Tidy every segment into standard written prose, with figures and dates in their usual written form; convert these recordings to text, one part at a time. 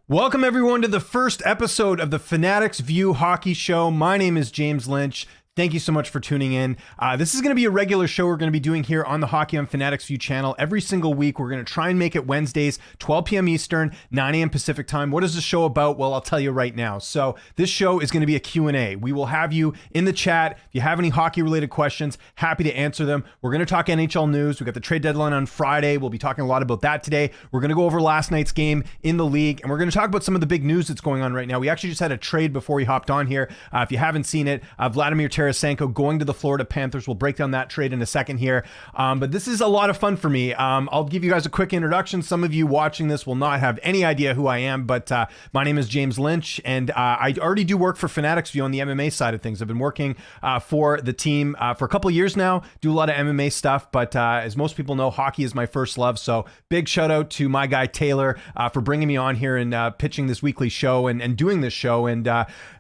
Welcome everyone to the first episode of the Fanatics View Hockey Show. My name is James Lynch. Thank you so much for tuning in. This is going to be a regular show we're going to be doing here on the Hockey on Fanatics View channel every single week. We're going to try and make it Wednesdays, 12 p.m. Eastern, 9 a.m. Pacific time. What is the show about? Well, I'll tell you right now. So this show is going to be a Q&A. We will have you in the chat. If you have any hockey-related questions, happy to answer them. We're going to talk NHL news. We got the trade deadline on Friday. We'll be talking a lot about that today. We're going to go over last night's game in the league, and we're going to talk about some of the big news that's going on right now. We actually just had a trade before we hopped on here. If you haven't seen it, Vladimir Tarasenko going to the Florida Panthers. We'll break down that trade in a second here. But this is a lot of fun for me. I'll give you guys a quick introduction. Some of you watching this will not have any idea who I am, but my name is James Lynch, and I already do work for Fanatics View on the MMA side of things. I've been working for the team for a couple of years now, do a lot of MMA stuff, but as most people know, hockey is my first love. So big shout out to my guy Taylor for bringing me on here and pitching this weekly show and doing this show. And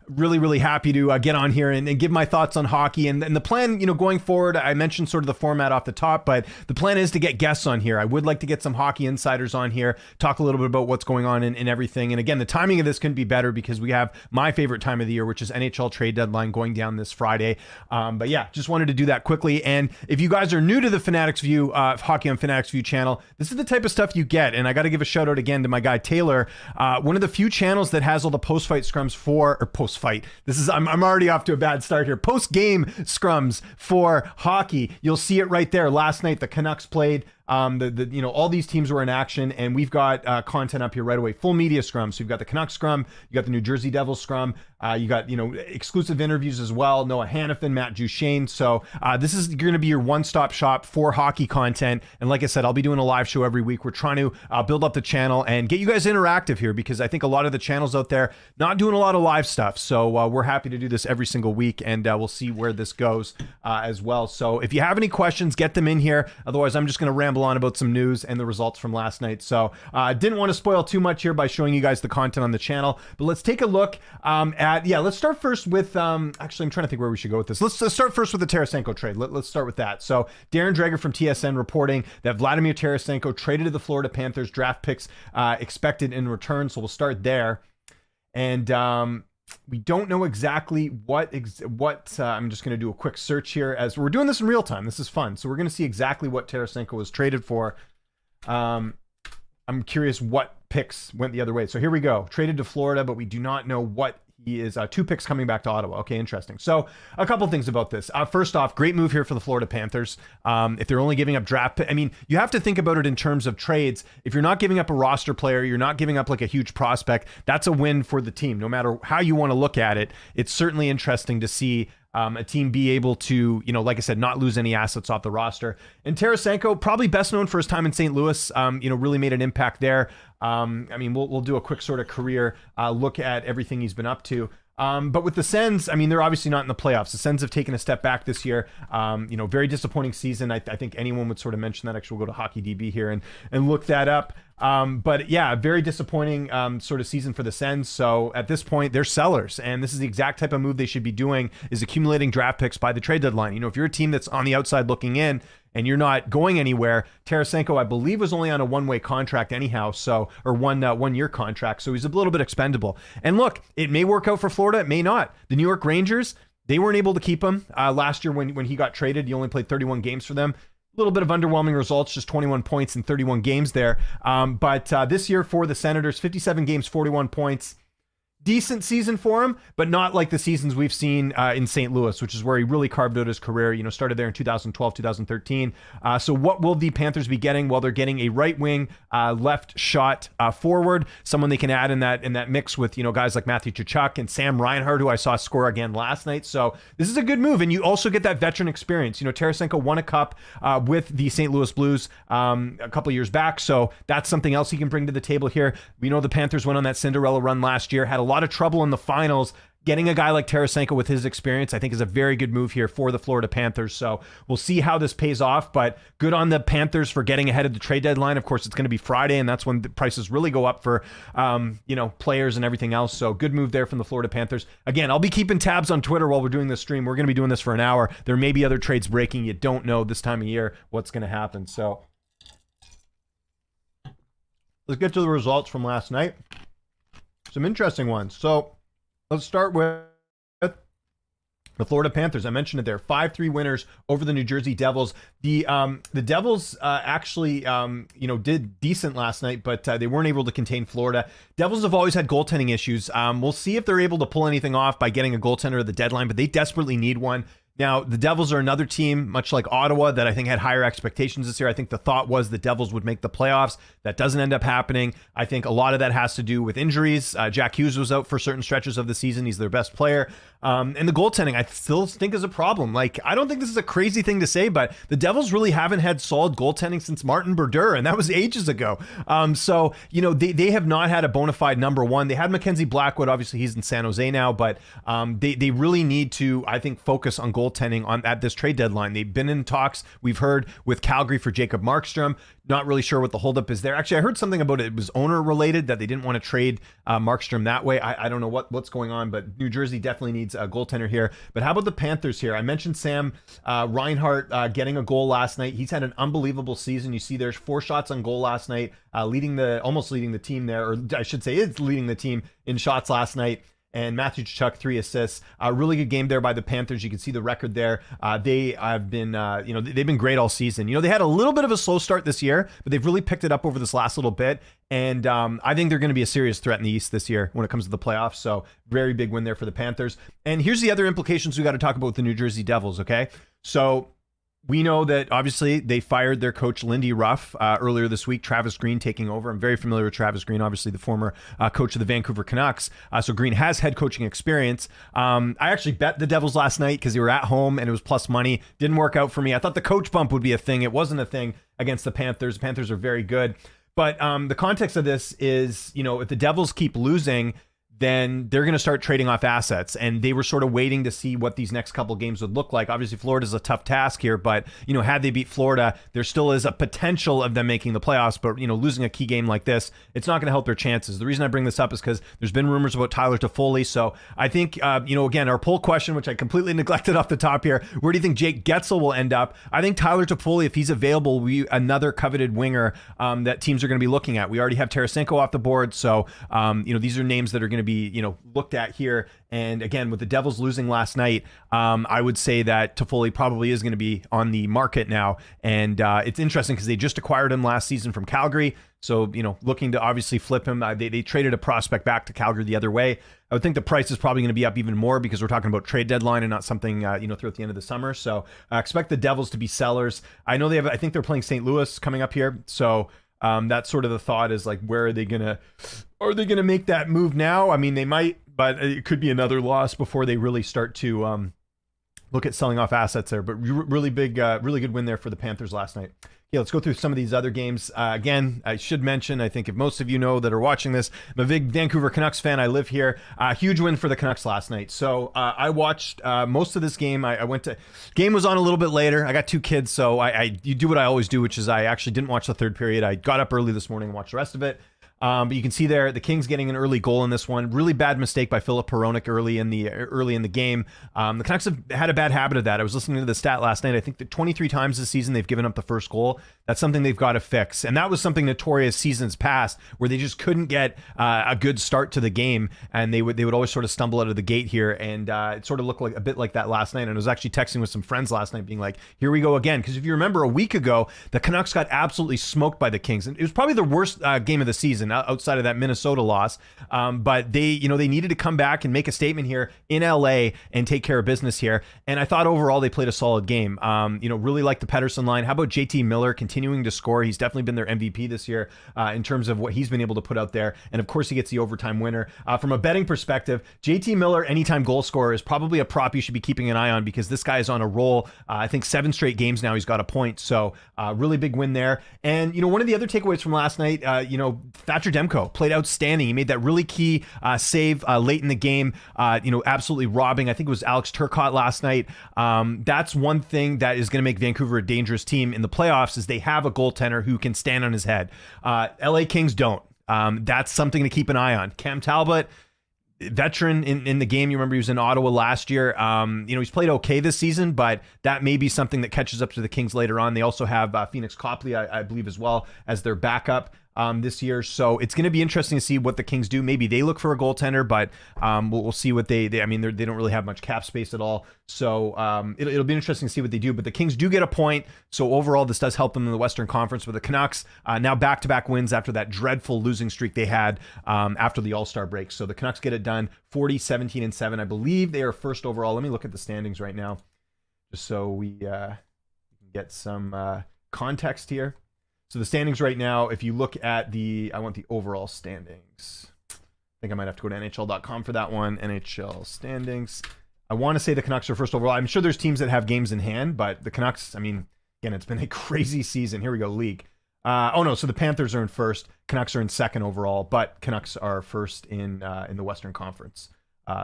really happy to get on here and give my thoughts on hockey and the plan, going forward. I mentioned sort of the format off the top, but the plan is to get guests on here. I would like to get some hockey insiders on here, talk a little bit about what's going on in everything. And again, the timing of this couldn't be better because we have my favorite time of the year, which is NHL trade deadline going down this Friday. But yeah, just wanted to do that quickly. And if you guys are new to the Fanatics View, Hockey on Fanatics View channel, this is the type of stuff you get. And I got to give a shout out again to my guy Taylor, one of the few channels that has all the post-fight scrums post-fight. I'm already off to a bad start here. Post-game scrums for hockey. You'll see it right there. Last night, the Canucks played. All these teams were in action, and we've got content up here right away. Full media scrum. So you've got the Canucks scrum, you got the New Jersey Devils scrum, you got exclusive interviews as well. Noah Hannafin, Matt Duchesne. So this is going to be your one-stop shop for hockey content. And like I said, I'll be doing a live show every week. We're trying to build up the channel and get you guys interactive here because I think a lot of the channels out there not doing a lot of live stuff. So we're happy to do this every single week, and we'll see where this goes as well. So if you have any questions, get them in here. Otherwise, I'm just going to ramble on about some news and the results from last night. So didn't want to spoil too much here by showing you guys the content on the channel, but let's take a look let's start first with actually I'm trying to think where we should go with this. Let's start first with the Tarasenko trade. Let's start with that. So Darren Dreger from TSN reporting that Vladimir Tarasenko traded to the Florida Panthers, draft picks expected in return. So we'll start there. And we don't know exactly what I'm just going to do a quick search here as we're doing this in real time. This is fun. So we're going to see exactly what Tarasenko was traded for. I'm curious what picks went the other way. So here we go. Traded to Florida, but we do not know what he is. 2 picks coming back to Ottawa. Okay, interesting. So a couple things about this. First off, great move here for the Florida Panthers. If they're only giving up you have to think about it in terms of trades. If you're not giving up a roster player, you're not giving up like a huge prospect, that's a win for the team. No matter how you want to look at it, it's certainly interesting to see a team be able to, like I said, not lose any assets off the roster. And Tarasenko, probably best known for his time in St. Louis, really made an impact there. We'll do a quick sort of career look at everything he's been up to. But with the Sens, they're obviously not in the playoffs. The Sens have taken a step back this year. Very disappointing season. I think anyone would sort of mention that. Actually, we'll go to Hockey DB here and look that up. But yeah, very disappointing sort of season for the Sens. So at this point, they're sellers, and this is the exact type of move they should be doing, is accumulating draft picks by the trade deadline. If you're a team that's on the outside looking in and you're not going anywhere, Tarasenko, I believe, was only on a one-way contract anyhow, or one-year contract, so he's a little bit expendable. And look, it may work out for Florida, it may not. The New York Rangers, they weren't able to keep him last year when he got traded. He only played 31 games for them. A little bit of underwhelming results, just 21 points in 31 games there. But this year for the Senators, 57 games, 41 points. Decent season for him, but not like the seasons we've seen in St. Louis, which is where he really carved out his career. Started there in 2012, 2013. So what will the Panthers be getting? Well, they're getting a right wing, left shot forward, someone they can add in that mix with guys like Matthew Tkachuk and Sam Reinhart, who I saw score again last night. So this is a good move, and you also get that veteran experience. Tarasenko won a cup with the St. Louis Blues a couple years back, so that's something else he can bring to the table here. We know the Panthers went on that Cinderella run last year, had a lot of trouble in the finals. Getting a guy like Tarasenko with his experience, I think, is a very good move here for the Florida Panthers. So we'll see how this pays off, but good on the Panthers for getting ahead of the trade deadline. Of course, it's going to be Friday, and that's when the prices really go up for, players and everything else. So good move there from the Florida Panthers. Again, I'll be keeping tabs on Twitter while we're doing this stream. We're going to be doing this for an hour. There may be other trades breaking. You don't know this time of year what's going to happen. So let's get to the results from last night. some interesting ones. So let's start with the Florida Panthers. I mentioned it there. 5-3 winners over the New Jersey Devils. The Devils actually did decent last night, but they weren't able to contain Florida. Devils have always had goaltending issues. We'll see if they're able to pull anything off by getting a goaltender at the deadline, but they desperately need one. Now, the Devils are another team, much like Ottawa, that I think had higher expectations this year. I think the thought was the Devils would make the playoffs. That doesn't end up happening. I think a lot of that has to do with injuries. Jack Hughes was out for certain stretches of the season. He's their best player. And the goaltending, I still think is a problem. Like, I don't think this is a crazy thing to say, but the Devils really haven't had solid goaltending since Martin Brodeur, and that was ages ago. So, they have not had a bona fide number one. They had Mackenzie Blackwood. Obviously, he's in San Jose now, but they really need to, I think, focus on goaltending at this trade deadline. They've been in talks, we've heard, with Calgary for Jacob Markstrom. Not really sure what the holdup is there. Actually, I heard something about it was owner related, that they didn't want to trade Markstrom that way. I don't know what's going on, but New Jersey definitely needs a goaltender here. But how about the Panthers here? I mentioned Sam Reinhart getting a goal last night. He's had an unbelievable season. You see there's 4 shots on goal last night, almost leading the team there, or I should say is leading the team in shots last night. And Matthew Tkachuk, 3 assists. A really good game there by the Panthers. You can see the record there. They have been, they've been great all season. They had a little bit of a slow start this year, but they've really picked it up over this last little bit. And I think they're going to be a serious threat in the East this year when it comes to the playoffs. So very big win there for the Panthers. And here's the other implications we got to talk about with the New Jersey Devils, okay? So we know that obviously they fired their coach Lindy Ruff earlier this week. Travis Green taking over. I'm very familiar with Travis Green, obviously the former coach of the Vancouver Canucks. So Green has head coaching experience. I actually bet the Devils last night because they were at home and it was plus money. Didn't work out for me. I thought the coach bump would be a thing. It wasn't a thing against the Panthers. The Panthers are very good. But the context of this is, if the Devils keep losing, then they're going to start trading off assets. And they were sort of waiting to see what these next couple games would look like. Obviously, Florida's a tough task here, but, had they beat Florida, there still is a potential of them making the playoffs. But, losing a key game like this, it's not going to help their chances. The reason I bring this up is because there's been rumors about Tyler Toffoli. So I think, again, our poll question, which I completely neglected off the top here, where do you think Jake Guentzel will end up? I think Tyler Toffoli, if he's available, will be another coveted winger that teams are going to be looking at. We already have Tarasenko off the board. So, these are names that are going to be looked at here. And again, with the Devils losing last night, I would say that Toffoli probably is going to be on the market now. And it's interesting because they just acquired him last season from Calgary. So, looking to obviously flip him. They traded a prospect back to Calgary the other way. I would think the price is probably going to be up even more because we're talking about trade deadline and not something, throughout the end of the summer. So I expect the Devils to be sellers. I know I think they're playing St. Louis coming up here. So that's sort of the thought is like, are they going to make that move now? I mean, they might, but it could be another loss before they really start to look at selling off assets there. But really big, really good win there for the Panthers last night. Yeah, let's go through some of these other games. Again, I should mention, I think if most of you know that are watching this, I'm a big Vancouver Canucks fan. I live here. Huge win for the Canucks last night. So I watched most of this game. Game was on a little bit later. I got 2 kids, so you do what I always do, which is I actually didn't watch the third period. I got up early this morning and watched the rest of it. But you can see there the Kings getting an early goal in this one. Really bad mistake by Philip Hronek early in the game. The Canucks have had a bad habit of that. I was listening to the stat last night. I think that 23 times this season they've given up the first goal. That's something they've got to fix. And that was something notorious seasons past where they just couldn't get a good start to the game, and they would always sort of stumble out of the gate here. And it sort of looked like a bit like that last night. And I was actually texting with some friends last night, being like, "Here we go again." Because if you remember, a week ago the Canucks got absolutely smoked by the Kings, and it was probably the worst game of the season outside of that Minnesota loss. But they needed to come back and make a statement here in LA and take care of business here. And I thought overall they played a solid game. Really like the Pettersson line. How about JT Miller continuing to score? He's definitely been their MVP this year in terms of what he's been able to put out there. And of course he gets the overtime winner. From a betting perspective, JT Miller, anytime goal scorer, is probably a prop you should be keeping an eye on because this guy is on a roll. I think 7 straight games now he's got a point. So really big win there. And one of the other takeaways from last night, Thatcher Demko played outstanding. He made that really key save late in the game, absolutely robbing. I think it was Alex Turcotte last night. That's one thing that is going to make Vancouver a dangerous team in the playoffs is they have a goaltender who can stand on his head. LA Kings don't. That's something to keep an eye on. Cam Talbot, veteran in the game. You remember he was in Ottawa last year. He's played okay this season, but that may be something that catches up to the Kings later on. They also have Phoenix Copley, I believe, as well as their backup. this year. So it's going to be interesting to see what the Kings do. Maybe they look for a goaltender, but we'll see what they I mean, they don't really have much cap space at all. So it'll be interesting to see what they do. But the Kings do get a point. So overall, this does help them in the Western Conference. With the Canucks now back-to-back wins after that dreadful losing streak they had after the All-Star break. So the Canucks get it done, 40-17-7. I believe they are first overall. Let me look at the standings right now, just so we can get some context here. So the standings right now, if you look at I want the overall standings. I think I might have to go to NHL.com for that one. NHL standings. I want to say the Canucks are first overall. I'm sure there's teams that have games in hand, but the Canucks, I mean, again, it's been a crazy season. Here we go, league. So the Panthers are in first. Canucks are in second overall, but Canucks are first in the Western Conference.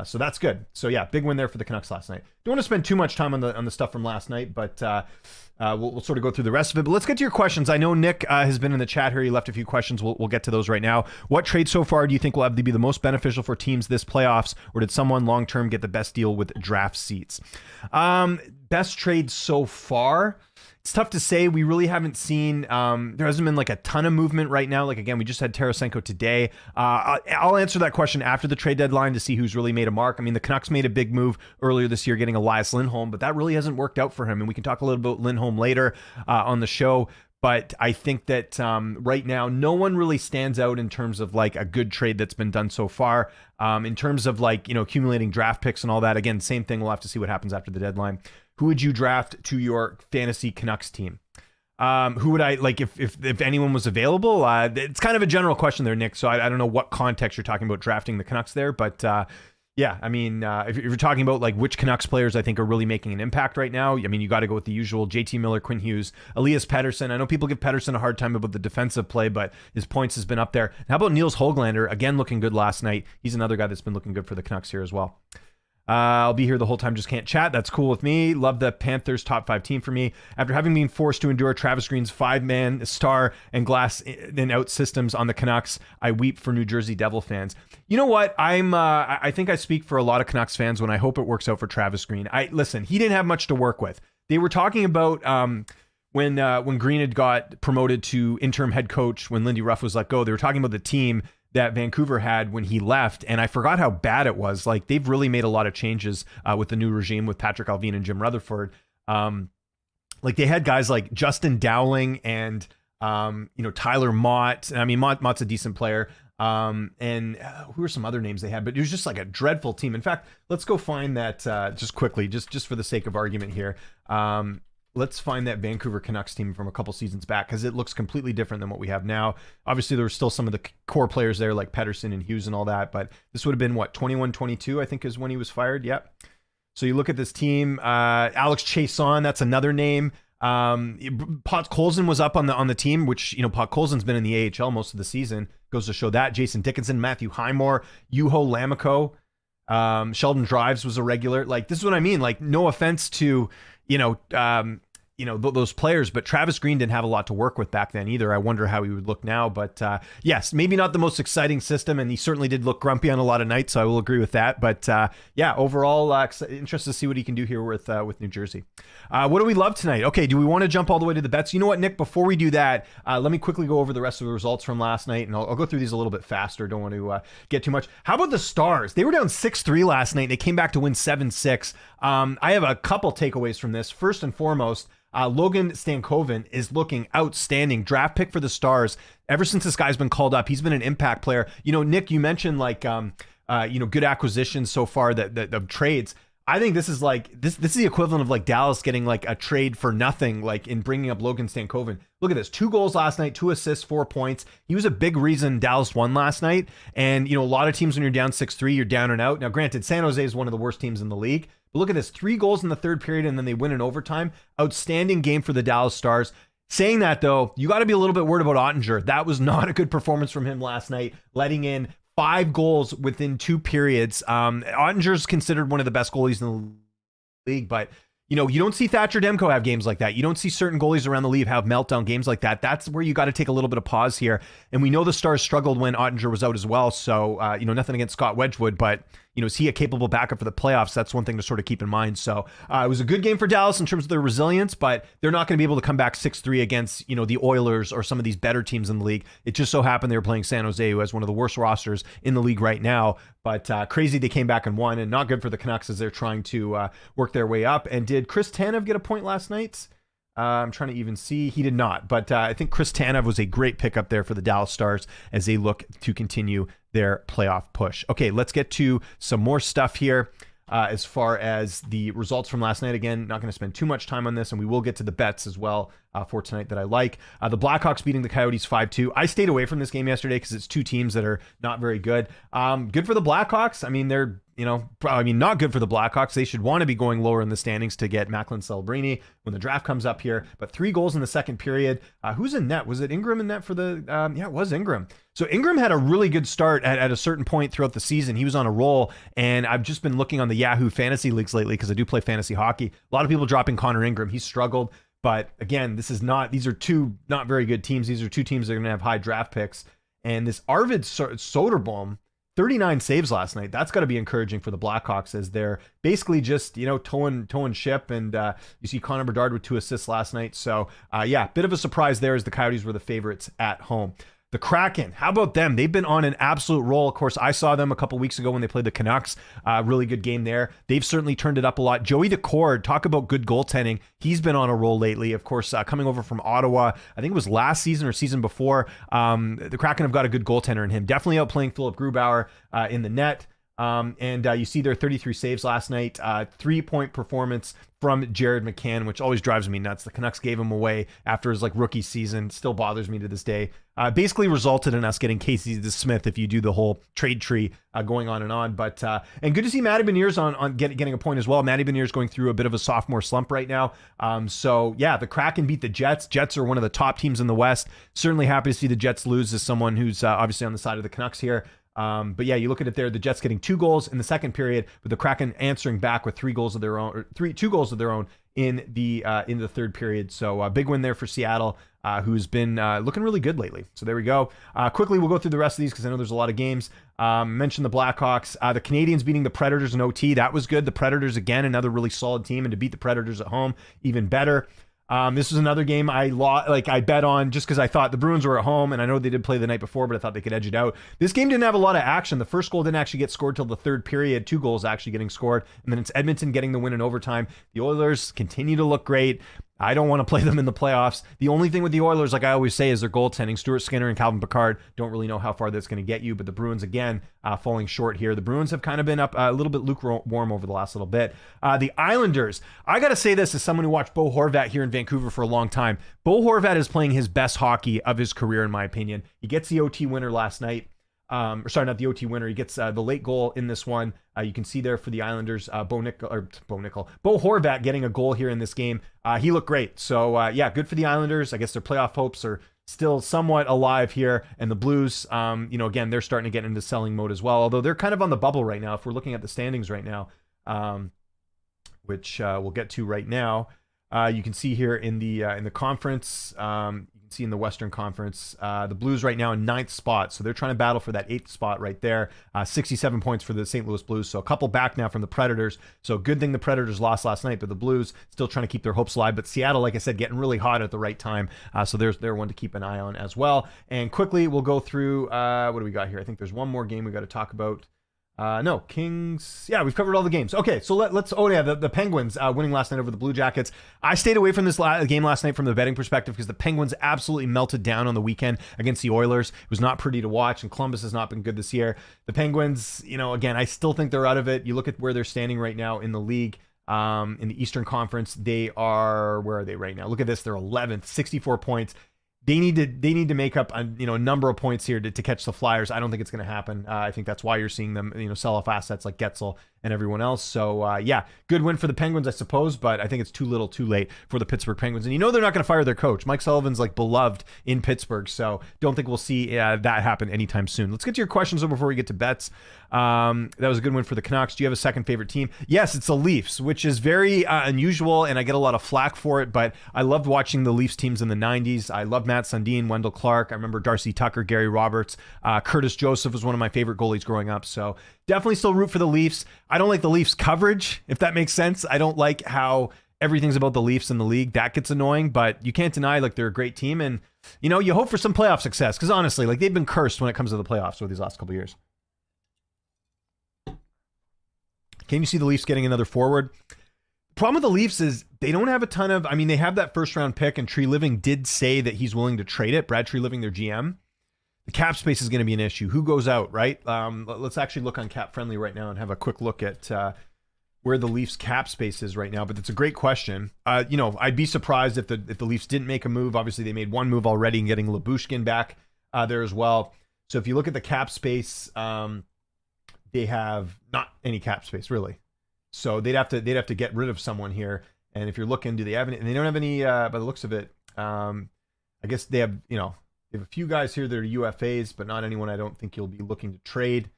So that's good. So yeah, big win there for the Canucks last night. Don't want to spend too much time on the stuff from last night, but we'll sort of go through the rest of it. But let's get to your questions. I know Nick has been in the chat here. He left a few questions. We'll get to those right now. What trade so far do you think will have to be the most beneficial for teams this playoffs, or did someone long term get the best deal with draft seats? Best trade so far. It's tough to say. We really haven't seen, there hasn't been like a ton of movement right now. Like, again, we just had Tarasenko today. I'll answer that question after the trade deadline to see who's really made a mark. I mean, the Canucks made a big move earlier this year getting Elias Lindholm, but that really hasn't worked out for him. And we can talk a little about Lindholm later on the show. But I think that right now, no one really stands out in terms of like a good trade that's been done so far. In terms of like, accumulating draft picks and all that. Again, same thing. We'll have to see what happens after the deadline. Who would you draft to your fantasy Canucks team? Who would I like if anyone was available? It's kind of a general question there, Nick. So I don't know what context you're talking about drafting the Canucks there, but yeah, I mean, if you're talking about like which Canucks players I think are really making an impact right now, I mean, you got to go with the usual: JT Miller, Quinn Hughes, Elias Pettersson. I know people give Pettersson a hard time about the defensive play, but his points has been up there. How about Niels Höglander? Again, looking good last night. He's another guy that's been looking good for the Canucks here as well. I'll be here the whole time, just can't chat. That's cool with me. Love the Panthers top 5 team for me. After having been forced to endure Travis Green's 5-man star and glass and out systems on the Canucks, I weep for New Jersey Devil fans. You know what? I think I speak for a lot of Canucks fans when I hope it works out for Travis Green. Listen, he didn't have much to work with. They were talking about when Green had got promoted to interim head coach, when Lindy Ruff was let go, they were talking about the team that Vancouver had when he left, and I forgot how bad it was. Like, they've really made a lot of changes with the new regime with Patrick Allvin and Jim Rutherford. Like, they had guys like Justin Dowling and Tyler Mott. I mean, Mott's a decent player. And who are some other names they had? But it was just like a dreadful team. In fact, let's go find that just quickly, just for the sake of argument here. Let's find that Vancouver Canucks team from a couple seasons back, because it looks completely different than what we have now. Obviously, there were still some of the core players there, like Pettersson and Hughes and all that, but this would have been, 21-22, I think, is when he was fired. Yep. So you look at this team, Alex Chiasson, that's another name. Podkolzin was up on the team, which, Podkolzin's been in the AHL most of the season. Goes to show that. Jason Dickinson, Matthew Highmore, Juho Lammikko, Sheldon Drives was a regular. Like, this is what I mean. Like, no offense to, those players, but Travis Green didn't have a lot to work with back then either. I wonder how he would look now, but yes, maybe not the most exciting system, and he certainly did look grumpy on a lot of nights, so I will agree with that. But yeah, overall, interested to see what he can do here with New Jersey. What do we love tonight? Okay, do we want to jump all the way to the bets? You know what, Nick, before we do that, let me quickly go over the rest of the results from last night, and I'll go through these a little bit faster. Don't want to get too much. How about the Stars? They were down 6-3 last night, and they came back to win 7-6. I have a couple takeaways from this. First and foremost, Logan Stankoven is looking outstanding. Draft pick for the Stars. Ever since this guy's been called up, he's been an impact player. Nick, you mentioned good acquisitions so far that of trades. I think this is this is the equivalent of like Dallas getting like a trade for nothing, like in bringing up Logan Stankoven. Look at this: 2 goals last night, 2 assists, 4 points. He was a big reason Dallas won last night. And a lot of teams, when you're down 6-3, you're down and out. Now, granted, San Jose is one of the worst teams in the league. But look at this: 3 goals in the third period, and then they win in overtime. Outstanding game for the Dallas Stars. Saying that, though, you got to be a little bit worried about Ottinger. That was not a good performance from him last night, letting in 5 goals within 2 periods. Ottinger's considered one of the best goalies in the league, but you don't see Thatcher Demko have games like that. You don't see certain goalies around the league have meltdown games like that. That's where you got to take a little bit of pause here. And we know the Stars struggled when Ottinger was out as well. So, nothing against Scott Wedgwood, but is he a capable backup for the playoffs? That's one thing to sort of keep in mind. So it was a good game for Dallas in terms of their resilience, but they're not going to be able to come back 6-3 against, the Oilers or some of these better teams in the league. It just so happened they were playing San Jose, who has one of the worst rosters in the league right now. But crazy they came back and won, and not good for the Canucks as they're trying to work their way up. And did Chris Tanev get a point last night? I'm trying to even see. He did not, but I think Chris Tanev was a great pickup there for the Dallas Stars as they look to continue their playoff push. Okay, let's get to some more stuff here. As far as the results from last night, again, not going to spend too much time on this, and we will get to the bets as well for tonight that I like. The Blackhawks beating the Coyotes 5-2. I stayed away from this game yesterday because it's two teams that are not very good. Good for the Blackhawks. I mean, they're not good for the Blackhawks. They should want to be going lower in the standings to get Macklin Celebrini when the draft comes up here. But 3 goals in the second period. Who's in net? Was it Ingram in net for the? Yeah, it was Ingram. So Ingram had a really good start at a certain point throughout the season. He was on a roll, and I've just been looking on the Yahoo Fantasy Leagues lately because I do play fantasy hockey. A lot of people dropping Connor Ingram. He's struggled. But again, these are two not very good teams. These are two teams that are going to have high draft picks. And this Arvid Soderblom, 39 saves last night. That's got to be encouraging for the Blackhawks as they're basically just, towing ship. And you see Connor Bedard with 2 assists last night. So, bit of a surprise there as the Coyotes were the favorites at home. The Kraken, how about them? They've been on an absolute roll. Of course, I saw them a couple weeks ago when they played the Canucks. Really good game there. They've certainly turned it up a lot. Joey Decord, talk about good goaltending. He's been on a roll lately. Of course, coming over from Ottawa, I think it was last season or season before. The Kraken have got a good goaltender in him. Definitely outplaying Philip Grubauer in the net. And you see their 33 saves last night, 3-point performance from Jared McCann, which always drives me nuts. The Canucks gave him away after his rookie season. Still bothers me to this day. Basically resulted in us getting Casey DeSmith if you do the whole trade tree going on and on. But and good to see Matty Beniers on getting a point as well. Matty Beniers going through a bit of a sophomore slump right now. The Kraken beat the Jets. Jets are one of the top teams in the West. Certainly happy to see the Jets lose as someone who's obviously on the side of the Canucks here. You look at it there, the Jets getting 2 goals in the second period, but the Kraken answering back with 2 goals of their own in the third period. So a big win there for Seattle, who's been looking really good lately. So there we go. Quickly, we'll go through the rest of these because I know there's a lot of games. Mentioned the Blackhawks, the Canadians beating the Predators in OT. That was good. The Predators, again, another really solid team, and to beat the Predators at home, even better. This was another game I bet on just because I thought the Bruins were at home, and I know they did play the night before, but I thought they could edge it out. This game didn't have a lot of action. The first goal didn't actually get scored till the third period. 2 goals actually getting scored, and then it's Edmonton getting the win in overtime. The Oilers continue to look great. I don't want to play them in the playoffs. The only thing with the Oilers, like I always say, is their goaltending. Stuart Skinner and Calvin Pickard don't really know how far that's going to get you, but the Bruins, again, falling short here. The Bruins have kind of been up a little bit lukewarm over the last little bit. The Islanders, I got to say this as someone who watched Bo Horvat here in Vancouver for a long time. Bo Horvat is playing his best hockey of his career, in my opinion. He gets the OT winner last night. Not the OT winner. He gets the late goal in this one. You can see there for the Islanders, Bo Horvat getting a goal here in this game. He looked great. So good for the Islanders. I guess their playoff hopes are still somewhat alive here. And the Blues, again, they're starting to get into selling mode as well. Although they're kind of on the bubble right now. If we're looking at the standings right now, which we'll get to right now, you can see here in the conference. See in the Western Conference, the Blues right now in 9th spot, so they're trying to battle for that 8th spot right there. 67 points for the St. Louis Blues, so a couple back now from the Predators. So good thing the Predators lost last night, but the Blues still trying to keep their hopes alive. But Seattle, like I said, getting really hot at the right time, so they're one to keep an eye on as well. And quickly, we'll go through what do we got here? I think there's one more game we got to talk about. Kings. Yeah, we've covered all the games. Okay, so let's. The Penguins winning last night over the Blue Jackets. I stayed away from this game last night from the betting perspective because the Penguins absolutely melted down on the weekend against the Oilers. It was not pretty to watch, and Columbus has not been good this year. The Penguins, again, I still think they're out of it. You look at where they're standing right now in the league. In the Eastern Conference, where are they right now? Look at this, they're 11th, 64 points. They need to make up a number of points here to catch the Flyers. I don't think it's going to happen. I think that's why you're seeing them sell off assets like Guentzel and everyone else. So yeah, good win for the Penguins, I suppose, but I think it's too little too late for the Pittsburgh Penguins. And you know they're not going to fire their coach. Mike Sullivan's like beloved in Pittsburgh, so don't think we'll see that happen anytime soon. Let's get to your questions before we get to bets. That was a good win for the Canucks. Do you have a second favorite team? Yes, it's the Leafs, which is very unusual, and I get a lot of flack for it, but I loved watching the Leafs teams in the 90s. I love Matt Sundin, Wendell Clark. I remember Darcy Tucker, Gary Roberts. Curtis Joseph was one of my favorite goalies growing up, so definitely still root for the Leafs. I don't like the Leafs coverage, if that makes sense. I don't like how everything's about the Leafs in the league. That gets annoying, but you can't deny like they're a great team, and you know, you hope for some playoff success, because honestly, like they've been cursed when it comes to the playoffs over these last couple of years. Can you see the Leafs getting another forward? The problem with the Leafs is they don't have a ton of, I mean, they have that first round pick, and Tree Living did say that he's willing to trade it. Brad Tree Living, their GM. The cap space is going to be an issue. Who goes out, right? Let's actually look on Cap Friendly right now and have a quick look at where the Leafs cap space is right now. But it's a great question. You know, I'd be surprised if the Leafs didn't make a move. Obviously, they made one move already in getting Lyubushkin back there as well. So if you look at the cap space, they have not any cap space really. So they'd have to get rid of someone here. And if you're looking, do they have any? And they don't have any by the looks of it. I guess they have, you know, they have a few guys here that are UFAs, but not anyone I don't think you'll be looking to trade.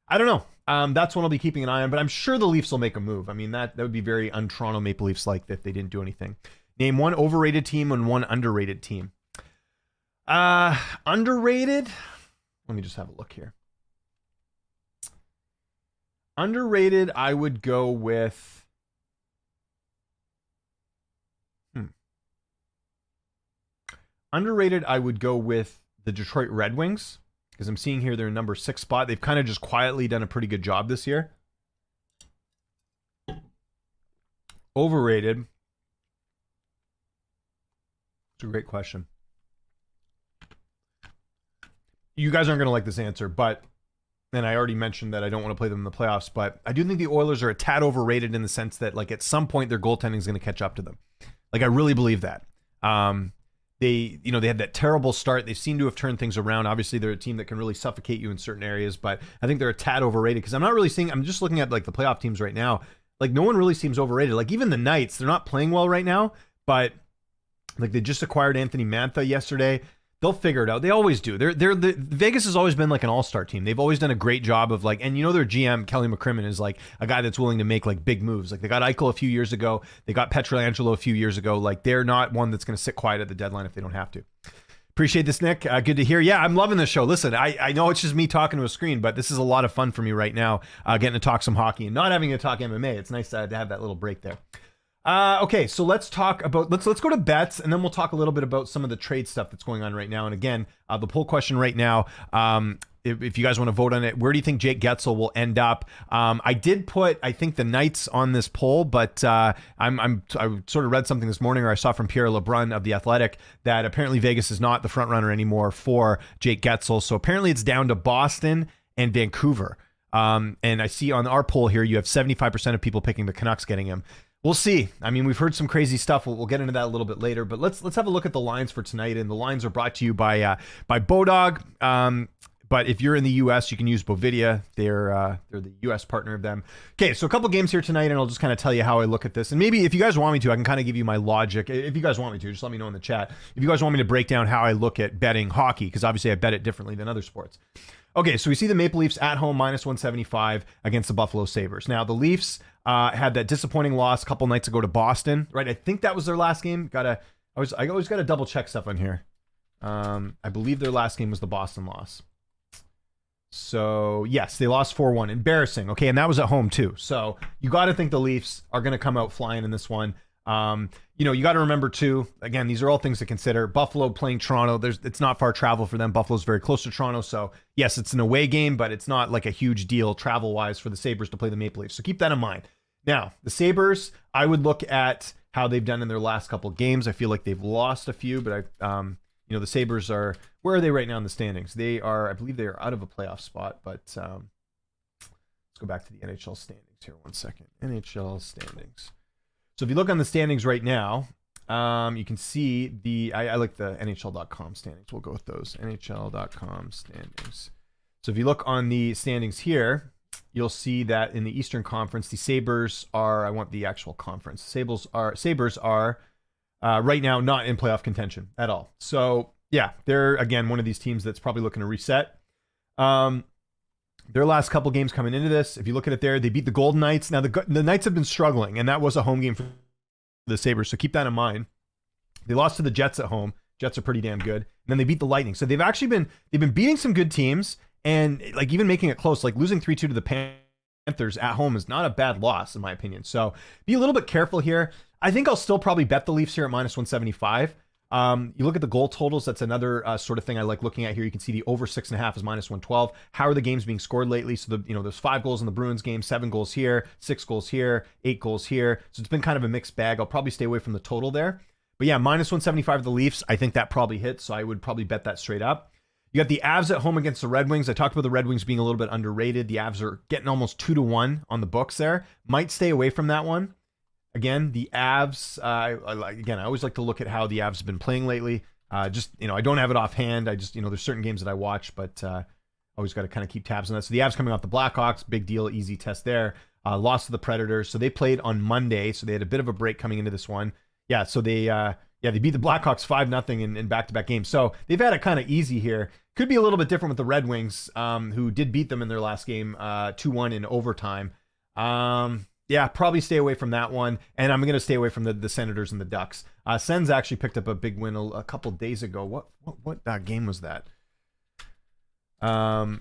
I don't know. That's one I'll be keeping an eye on, but I'm sure the Leafs will make a move. I mean, that would be very un-Toronto Maple Leafs like if they didn't do anything. Name one overrated team and one underrated team. Underrated? Let me just have a look here. Underrated, I would go with... Underrated, I would go with the Detroit Red Wings, because I'm seeing here they're in number 6 spot. They've kind of just quietly done a pretty good job this year. Overrated. It's a great question. You guys aren't going to like this answer, but, and I already mentioned that I don't want to play them in the playoffs, but I do think the Oilers are a tad overrated in the sense that, like, at some point their goaltending is going to catch up to them. Like, I really believe that. They had that terrible start. They seem to have turned things around. Obviously, they're a team that can really suffocate you in certain areas, but I think they're a tad overrated because I'm just looking at like the playoff teams right now. Like no one really seems overrated. Like even the Knights, they're not playing well right now, but like they just acquired Anthony Mantha yesterday. They'll figure it out. They always do. Vegas has always been like an all-star team. They've always done a great job of like, and you know their GM Kelly McCrimmon is like a guy that's willing to make like big moves. Like they got Eichel a few years ago. They got Pietrangelo a few years ago. Like they're not one that's going to sit quiet at the deadline if they don't have to. Appreciate this, Nick. Good to hear. Yeah, I'm loving this show. Listen, I know it's just me talking to a screen, but this is a lot of fun for me right now, getting to talk some hockey and not having to talk MMA. It's nice to have that little break there. Okay, so let's talk about let's go to bets, and then we'll talk a little bit about some of the trade stuff that's going on right now. And again, the poll question right now, if you guys want to vote on it, where do you think Jake Guentzel will end up? I did put, I think, the Knights on this poll, but I sort of read something this morning, or I saw from Pierre LeBrun of The Athletic, that apparently Vegas is not the front runner anymore for Jake Guentzel. So apparently it's down to Boston and Vancouver. And I see on our poll here, you have 75% of people picking the Canucks getting him. We'll see. I mean, we've heard some crazy stuff. We'll get into that a little bit later, but let's have a look at the lines for tonight. And the lines are brought to you by Bodog. But if you're in the U.S., you can use Bovidia. They're the U.S. partner of them. Okay, so a couple games here tonight, and I'll just kind of tell you how I look at this. And maybe if you guys want me to, I can kind of give you my logic. If you guys want me to, just let me know in the chat. If you guys want me to break down how I look at betting hockey, because obviously I bet it differently than other sports. Okay, so we see the Maple Leafs at home -175 against the Buffalo Sabres. Now, the Leafs had that disappointing loss a couple nights ago to Boston, right? I think that was their last game. I always got to double check stuff on here. I believe their last game was the Boston loss. So, yes, they lost 4-1. Embarrassing, okay? And that was at home, too. So, you got to think the Leafs are going to come out flying in this one. You got to remember, too, again, these are all things to consider. Buffalo playing Toronto, it's not far travel for them. Buffalo's very close to Toronto. So, yes, it's an away game, but it's not like a huge deal travel-wise for the Sabres to play the Maple Leafs. So, keep that in mind. Now, the Sabres, I would look at how they've done in their last couple games. I feel like they've lost a few, but the Sabres are, where are they right now in the standings? They are, I believe they are out of a playoff spot, but let's go back to the NHL standings here 1 second. NHL standings. So if you look on the standings right now, you can see I like the NHL.com standings. We'll go with those. NHL.com standings. So if you look on the standings here, you'll see that in the Eastern Conference, the Sabres are, I want the actual conference. Sabres are right now not in playoff contention at all. So yeah, they're again one of these teams that's probably looking to reset. Their last couple games coming into this, if you look at it there, they beat the Golden Knights. Now the Knights have been struggling, and that was a home game for the Sabres, so keep that in mind. They lost to the Jets at home. Jets are pretty damn good. And then they beat the Lightning. So they've been beating some good teams, and like even making it close, like losing 3-2 to the Panthers at home is not a bad loss in my opinion. So be a little bit careful here. I think I'll still probably bet the Leafs here at -175. You look at the goal totals. That's another sort of thing I like looking at here. You can see the over 6.5 is -112. How are the games being scored lately? So there's 5 goals in the Bruins game, 7 goals here, 6 goals here, 8 goals here. So it's been kind of a mixed bag. I'll probably stay away from the total there. But yeah, -175 of the Leafs. I think that probably hits. So I would probably bet that straight up. You got the Avs at home against the Red Wings. I talked about the Red Wings being a little bit underrated. The Avs are getting almost 2-1 on the books there. Might stay away from that one. Again, the Avs, I always like to look at how the Avs have been playing lately. I don't have it offhand. There's certain games that I watch, but always got to kind of keep tabs on that. So the Avs coming off the Blackhawks, big deal, easy test there. Lost to the Predators. So they played on Monday, so they had a bit of a break coming into this one. Yeah, so they beat the Blackhawks 5-0 in back-to-back games. So they've had it kind of easy here. Could be a little bit different with the Red Wings, who did beat them in their last game 2-1 in overtime. Yeah, probably stay away from that one. And I'm going to stay away from the Senators and the Ducks. Sens actually picked up a big win a couple days ago. What game was that? And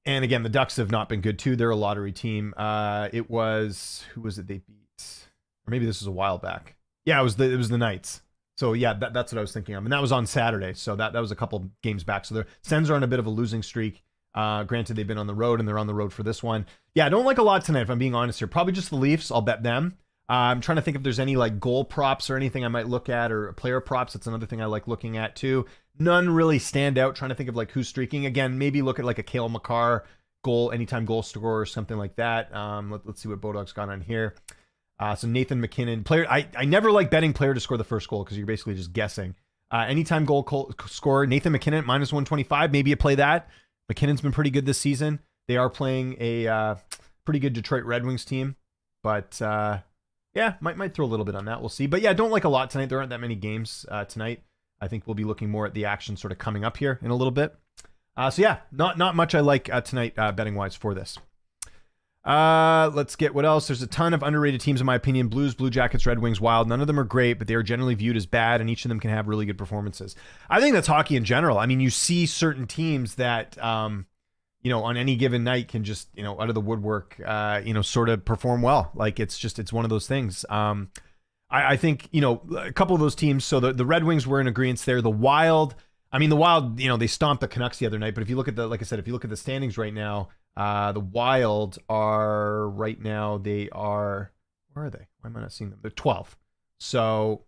again, the Ducks have not been good too. They're a lottery team. Who was it they beat? Or maybe this was a while back. Yeah, it was the Knights. So yeah, that's what I was thinking of. And that was on Saturday. So that was a couple games back. So the Sens are on a bit of a losing streak. Granted, they've been on the road and they're on the road for this one. Yeah, I don't like a lot tonight, if I'm being honest here. Probably just the Leafs. I'll bet them. I'm trying to think if there's any like goal props or anything I might look at, or player props. That's another thing I like looking at too. None really stand out. Trying to think of like who's streaking. Again, maybe look at like a Cale Makar goal, anytime goal scorer or something like that. Let's see what Bodog's got on here. So Nathan McKinnon, player. I never like betting player to score the first goal because you're basically just guessing. Anytime goal scorer, Nathan McKinnon -125. Maybe you play that. McKinnon's been pretty good this season. They are playing a pretty good Detroit Red Wings team, but yeah, might throw a little bit on that. We'll see. But yeah, don't like a lot tonight. There aren't that many games tonight. I think we'll be looking more at the action sort of coming up here in a little bit. So yeah, not much I like tonight betting wise for this. Let's get what else. There's a ton of underrated teams in my opinion. Blues, Blue Jackets, Red Wings, Wild. None of them are great, but they are generally viewed as bad, and each of them can have really good performances. I think that's hockey in general. I mean, you see certain teams that, on any given night can just, out of the woodwork, sort of perform well. Like it's one of those things. I think, a couple of those teams. So the Red Wings were in agreement there. The Wild, they stomped the Canucks the other night, but if you look at if you look at the standings right now, the Wild are right now, where are they? Why am I not seeing them? They're 12th. So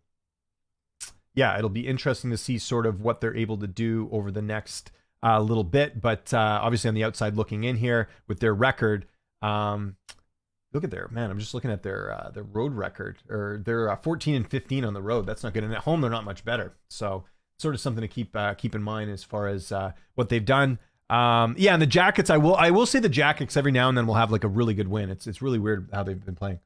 yeah, it'll be interesting to see sort of what they're able to do over the next little bit. But obviously on the outside looking in here with their record, look at I'm just looking at their road record, or they're 14-15 on the road. That's not good. And at home, they're not much better. So sort of something to keep in mind as far as what they've done. And the Jackets, I will say the Jackets every now and then will have like a really good win. It's really weird how they've been playing.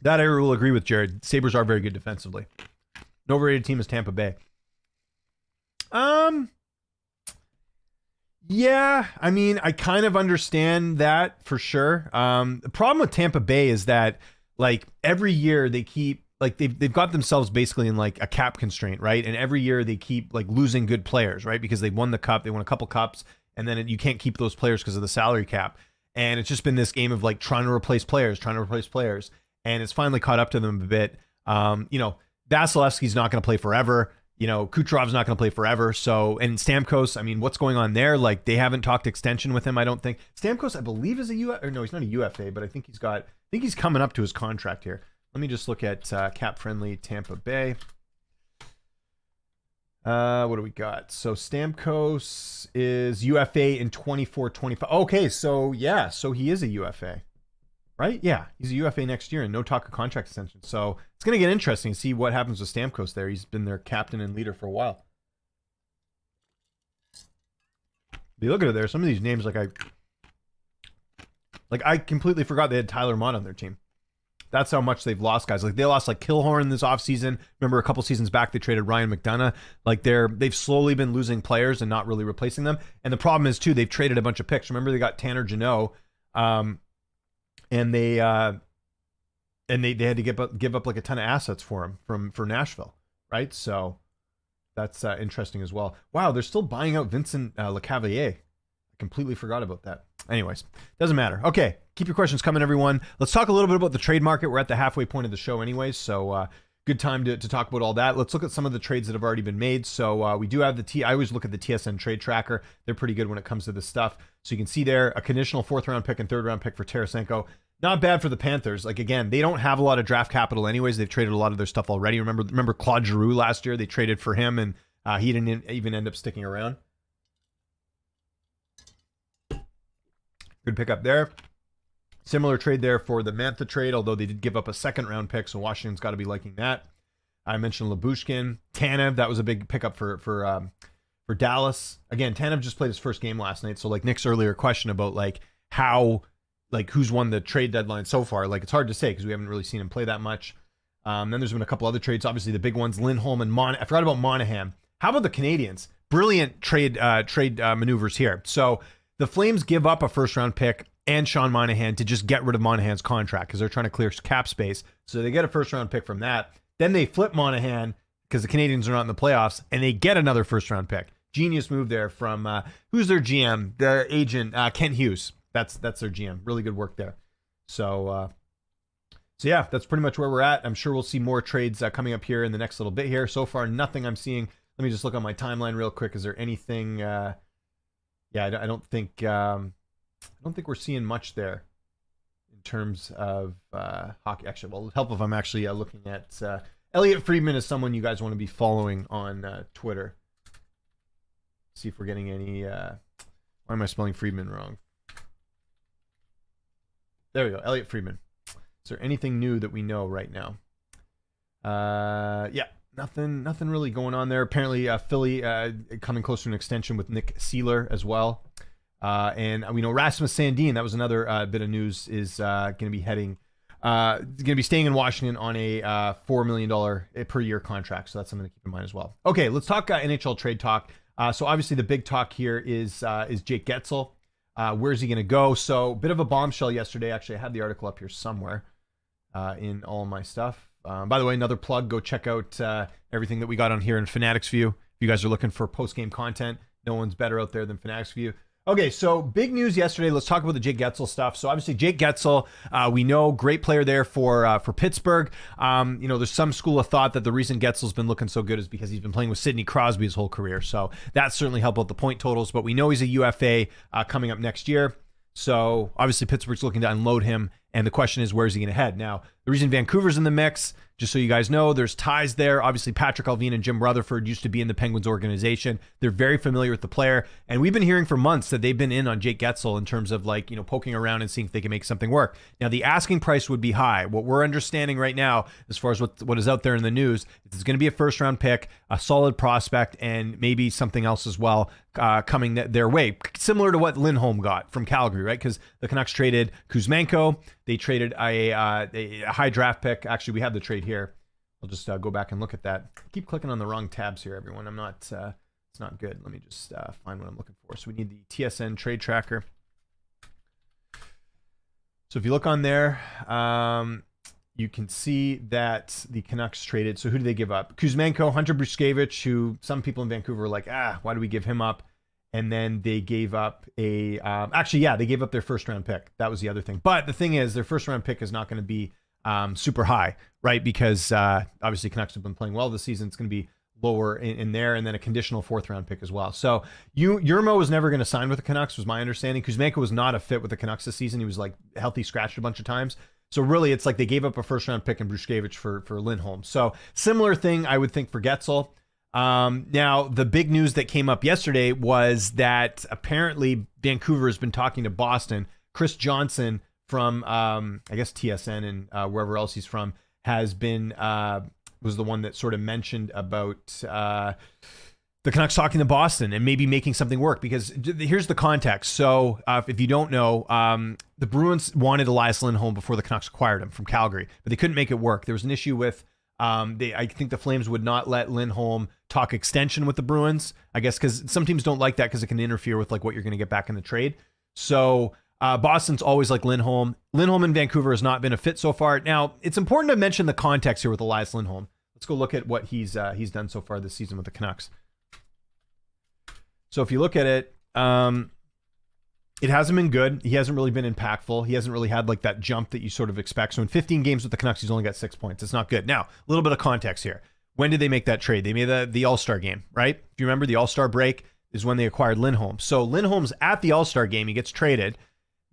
That I will agree with Jared. Sabres are very good defensively. An overrated team is Tampa Bay. Yeah, I kind of understand that for sure. The problem with Tampa Bay is that like every year they keep they've got themselves basically in like a cap constraint, right? And every year they keep like losing good players, right? Because they won the cup, they won a couple cups, and then you can't keep those players because of the salary cap. And it's just been this game of like trying to replace players, and it's finally caught up to them a bit. Vasilevsky's not going to play forever. Kucherov's not going to play forever. So, and Stamkos, what's going on there? Like they haven't talked extension with him. I don't think Stamkos, I believe, is a UFA, or no, he's not a UFA, but I think he's coming up to his contract here. Let me just look at cap-friendly Tampa Bay. What do we got? So Stamkos is UFA in 24-25. Okay, so yeah, so he is a UFA, right? Yeah, he's a UFA next year and no talk of contract extension. So it's going to get interesting to see what happens with Stamkos there. He's been their captain and leader for a while. you look at it there, some of these names, I completely forgot they had Tyler Mott on their team. That's how much they've lost guys. Like they lost like Killhorn this offseason. Remember a couple seasons back they traded Ryan McDonough. Like they've slowly been losing players and not really replacing them. And the problem is too, they've traded a bunch of picks. Remember they got Tanner Jeannot, and they had to give up like a ton of assets for him for Nashville, right? So that's interesting as well. Wow, they're still buying out Vincent Lecavalier. I completely forgot about that. Anyways, doesn't matter. Okay, keep your questions coming, everyone. Let's talk a little bit about the trade market. We're at the halfway point of the show anyways, so good time to talk about all that. Let's look at some of the trades that have already been made. So we do have I always look at the TSN trade tracker. They're pretty good when it comes to this stuff. So you can see there a conditional 4th-round pick and 3rd-round pick for Tarasenko. Not bad for the Panthers. Like, again, they don't have a lot of draft capital anyways. They've traded a lot of their stuff already. Remember Claude Giroux last year? They traded for him, and he didn't even end up sticking around. Good pickup there. Similar trade there for the Mantha trade, although they did give up a 2nd-round pick, so Washington's got to be liking that. I mentioned Lyubushkin. Tanev, that was a big pickup for Dallas. Again, Tanev just played his first game last night, so like Nick's earlier question about like how, like who's won the trade deadline so far, like it's hard to say because we haven't really seen him play that much. Then there's been a couple other trades, obviously the big ones, Lindholm and I forgot about Monahan. How about the Canadians? Brilliant trade maneuvers here. So the Flames give up a 1st-round pick and Sean Monahan to just get rid of Monahan's contract because they're trying to clear cap space. So they get a 1st-round pick from that. Then they flip Monahan because the Canadians are not in the playoffs, and they get another 1st-round pick. Genius move there from who's their GM, their agent, Kent Hughes. That's their GM. Really good work there. So yeah, that's pretty much where we're at. I'm sure we'll see more trades coming up here in the next little bit here. So far, nothing I'm seeing. Let me just look on my timeline real quick. Is there anything? Yeah, I don't think we're seeing much there in terms of hockey. Actually, well, it'll help if I'm actually looking at Elliot Friedman is someone you guys want to be following on Twitter. See if we're getting any. Why am I spelling Friedman wrong? There we go, Elliot Friedman. Is there anything new that we know right now? Yeah, nothing really going on there. Apparently, Philly coming close to an extension with Nick Seeler as well. And we know Rasmus Sandin, that was another bit of news, is going to be staying in Washington on a $4 million per year contract. So that's something to keep in mind as well. Okay, let's talk NHL trade talk. So obviously the big talk here is Jake Guentzel. Where's he going to go? So bit of a bombshell yesterday. Actually, I had the article up here somewhere in all my stuff. By the way, another plug, go check out everything that we got on here in Fanatics View. If you guys are looking for post-game content, no one's better out there than Fanatics View. Okay, so big news yesterday. Let's talk about the Jake Guentzel stuff. So obviously Jake Guentzel, we know, great player there for Pittsburgh. There's some school of thought that the reason Guentzel's been looking so good is because he's been playing with Sidney Crosby his whole career. So that certainly helped out the point totals. But we know he's a UFA coming up next year. So obviously Pittsburgh's looking to unload him. And the question is, where's he going to head? Now, the reason Vancouver's in the mix, just so you guys know, there's ties there. Obviously, Patrick Allvin and Jim Rutherford used to be in the Penguins organization. They're very familiar with the player. And we've been hearing for months that they've been in on Jake Guentzel in terms of poking around and seeing if they can make something work. Now, the asking price would be high. What we're understanding right now, as far as what is out there in the news, it's going to be a 1st-round pick, a solid prospect, and maybe something else as well coming their way. Similar to what Lindholm got from Calgary, right? Because the Canucks traded Kuzmenko. They traded a high draft pick. Actually, we have the trade here. I'll just go back and look at that. I keep clicking on the wrong tabs here, everyone. I'm not. It's not good. Let me just find what I'm looking for. So we need the TSN trade tracker. So if you look on there, you can see that the Canucks traded. So who did they give up? Kuzmenko, Hunter Bruskevich, who some people in Vancouver were like, why do we give him up? And then they gave up they gave up their 1st-round pick. That was the other thing. But the thing is, their 1st-round pick is not going to be super high, right? Because obviously Canucks have been playing well this season. It's going to be lower in there, and then a conditional 4th-round pick as well. So Yurmo was never going to sign with the Canucks, was my understanding. Kuzmenko was not a fit with the Canucks this season. He was like healthy scratched a bunch of times. So really, it's like they gave up a 1st-round pick in Bruskevich for Lindholm. So similar thing, I would think, for Guentzel. Now, the big news that came up yesterday was that apparently Vancouver has been talking to Boston. Chris Johnson from, I guess, TSN and wherever else he's from, has been was the one that sort of mentioned about the the Canucks talking to Boston and maybe making something work, because here's the context. So if you don't know, the Bruins wanted Elias Lindholm before the Canucks acquired him from Calgary, but they couldn't make it work. There was an issue with, I think the Flames would not let Lindholm talk extension with the Bruins, I guess, because some teams don't like that because it can interfere with like what you're going to get back in the trade. So Boston's always like Lindholm. Lindholm in Vancouver has not been a fit so far. Now, it's important to mention the context here with Elias Lindholm. Let's go look at what he's done so far this season with the Canucks. So if you look at it, it hasn't been good. He hasn't really been impactful. He hasn't really had like that jump that you sort of expect. So in 15 games with the Canucks, he's only got 6 points. It's not good. Now, a little bit of context here. When did they make that trade? They made the All-Star game, right? If you remember, the All-Star break is when they acquired Lindholm. So Lindholm's at the All-Star game. He gets traded.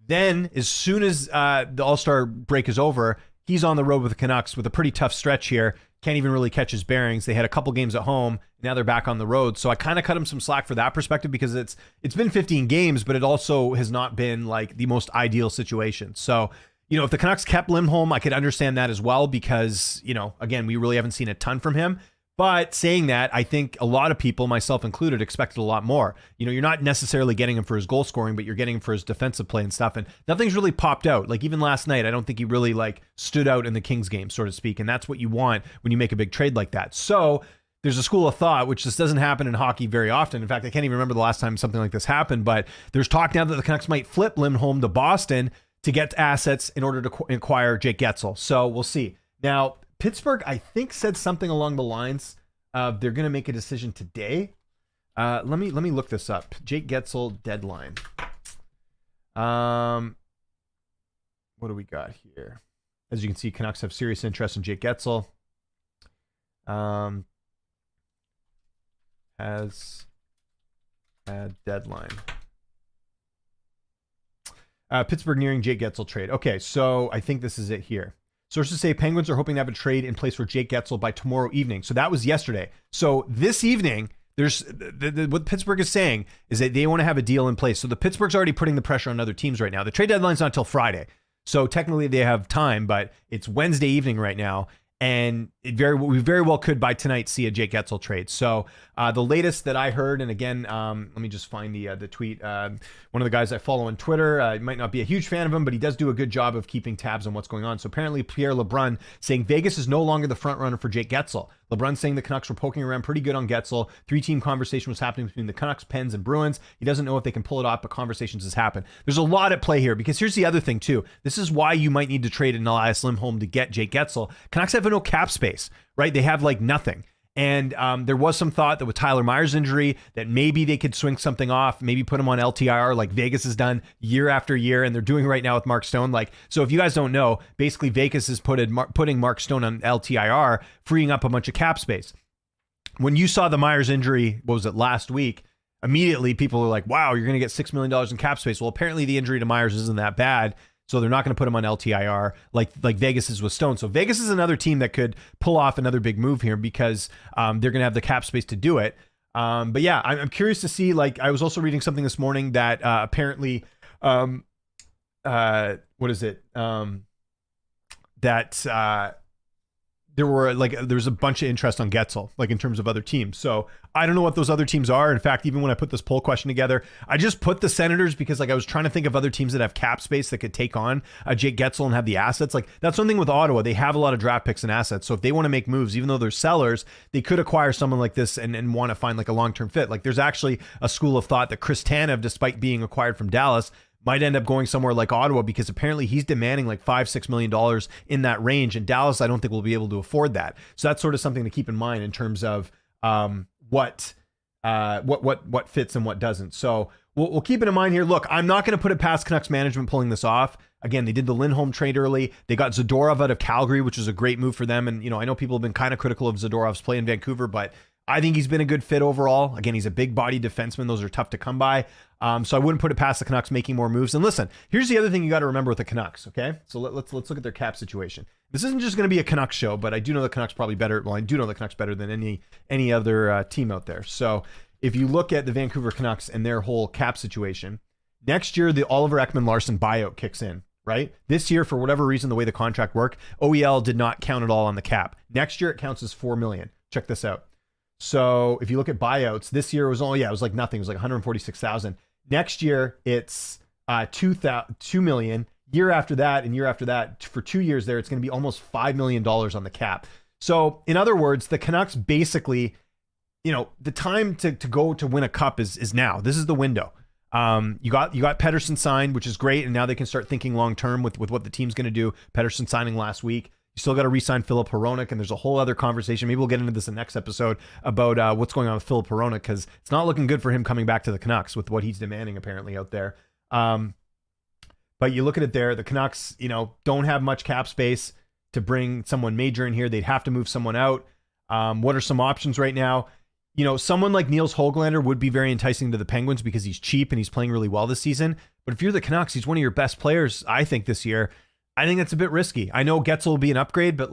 Then as soon as the All-Star break is over, he's on the road with the Canucks with a pretty tough stretch here. Can't even really catch his bearings. They had a couple games at home. Now they're back on the road. So I kind of cut him some slack for that perspective, because it's been 15 games, but it also has not been like the most ideal situation. So, if the Canucks kept Lindholm, I could understand that as well, because, again, we really haven't seen a ton from him. But saying that, I think a lot of people, myself included, expected a lot more. You're not necessarily getting him for his goal scoring, but you're getting him for his defensive play and stuff. And nothing's really popped out. Like even last night, I don't think he really like stood out in the Kings game, so to speak. And that's what you want when you make a big trade like that. So there's a school of thought, which just doesn't happen in hockey very often. In fact, I can't even remember the last time something like this happened. But there's talk now that the Canucks might flip Lindholm to Boston to get assets in order to acquire Jake Guentzel. So we'll see. Now, Pittsburgh, I think, said something along the lines of they're going to make a decision today. Let me look this up. Jake Guentzel deadline. What do we got here? As you can see, Canucks have serious interest in Jake Guentzel. Has had deadline. Pittsburgh nearing Jake Guentzel trade. Okay, so I think this is it here. Sources say Penguins are hoping to have a trade in place for Jake Guentzel by tomorrow evening. So that was yesterday. So this evening, there's what Pittsburgh is saying is that they want to have a deal in place. So the Pittsburgh's already putting the pressure on other teams right now. The trade deadline's not until Friday. So technically they have time, but it's Wednesday evening right now. And we very well could by tonight see a Jake Guentzel trade. So the latest that I heard, and again, let me just find the tweet. One of the guys I follow on Twitter, I might not be a huge fan of him, but he does do a good job of keeping tabs on what's going on. So apparently Pierre LeBrun saying Vegas is no longer the front runner for Jake Guentzel. LeBrun saying the Canucks were poking around pretty good on Guentzel. 3-team conversation was happening between the Canucks, Pens, and Bruins. He doesn't know if they can pull it off, but conversations has happened. There's a lot at play here, because here's the other thing too. This is why you might need to trade an Elias Lindholm to get Jake Guentzel. Canucks have no cap space, right? They have like nothing. And there was some thought that with Tyler Myers' injury that maybe they could swing something off, maybe put him on LTIR like Vegas has done year after year, and they're doing right now with Mark Stone. Like, so if you guys don't know, basically Vegas is putting Mark Stone on LTIR, freeing up a bunch of cap space. When you saw the Myers injury, what was it, last week, immediately people were like, wow, you're going to get $6 million in cap space. Well, apparently the injury to Myers isn't that bad. So they're not going to put him on LTIR like Vegas is with Stone. So Vegas is another team that could pull off another big move here, because they're going to have the cap space to do it. But yeah, I'm curious to see, like, I was also reading something this morning that apparently, what is it? There's a bunch of interest on Guentzel, like in terms of other teams. So I don't know what those other teams are. In fact, even when I put this poll question together, I just put the Senators because like I was trying to think of other teams that have cap space that could take on Jake Guentzel and have the assets. Like that's one thing with Ottawa. They have a lot of draft picks and assets. So if they want to make moves, even though they're sellers, they could acquire someone like this and want to find like a long-term fit. Like there's actually a school of thought that Chris Tanev, despite being acquired from Dallas, might end up going somewhere like Ottawa, because apparently he's demanding like $5-6 million in that range. And Dallas, I don't think will be able to afford that. So that's sort of something to keep in mind in terms of what fits and what doesn't. So we'll keep it in mind here. Look, I'm not going to put it past Canucks management pulling this off. Again, they did the Lindholm trade early. They got Zadorov out of Calgary, which was a great move for them. And, you know, I know people have been kind of critical of Zadorov's play in Vancouver, but I think he's been a good fit overall. Again, he's a big body defenseman. Those are tough to come by. So I wouldn't put it past the Canucks making more moves. And listen, here's the other thing you got to remember with the Canucks, okay? So let's look at their cap situation. This isn't just going to be a Canucks show, but I do know the Canucks probably better. Well, I do know the Canucks better than any other team out there. So if you look at the Vancouver Canucks and their whole cap situation, next year, the Oliver Ekman-Larsson buyout kicks in, right? This year, for whatever reason, the way the contract worked, OEL did not count at all on the cap. Next year, it counts as $4 million. Check this out. So if you look at buyouts, this year it was like nothing. It was like 146,000. Next year it's 2 million. Year after that and year after that, for 2 years there, it's going to be almost $5 million on the cap. So in other words, the Canucks basically, the time to go to win a cup is now. This is the window. You got Pettersson signed, which is great, and now they can start thinking long term with what the team's going to do. Pettersson signing last week. You still got to re-sign Filip Hronek, and there's a whole other conversation. Maybe we'll get into this in the next episode about what's going on with Filip Hronek, because it's not looking good for him coming back to the Canucks with what he's demanding apparently out there. But you look at it there, the Canucks, don't have much cap space to bring someone major in here. They'd have to move someone out. What are some options right now? Someone like Niels Höglander would be very enticing to the Penguins because he's cheap and he's playing really well this season. But if you're the Canucks, he's one of your best players, I think, this year. I think that's a bit risky. I know Guentzel will be an upgrade, but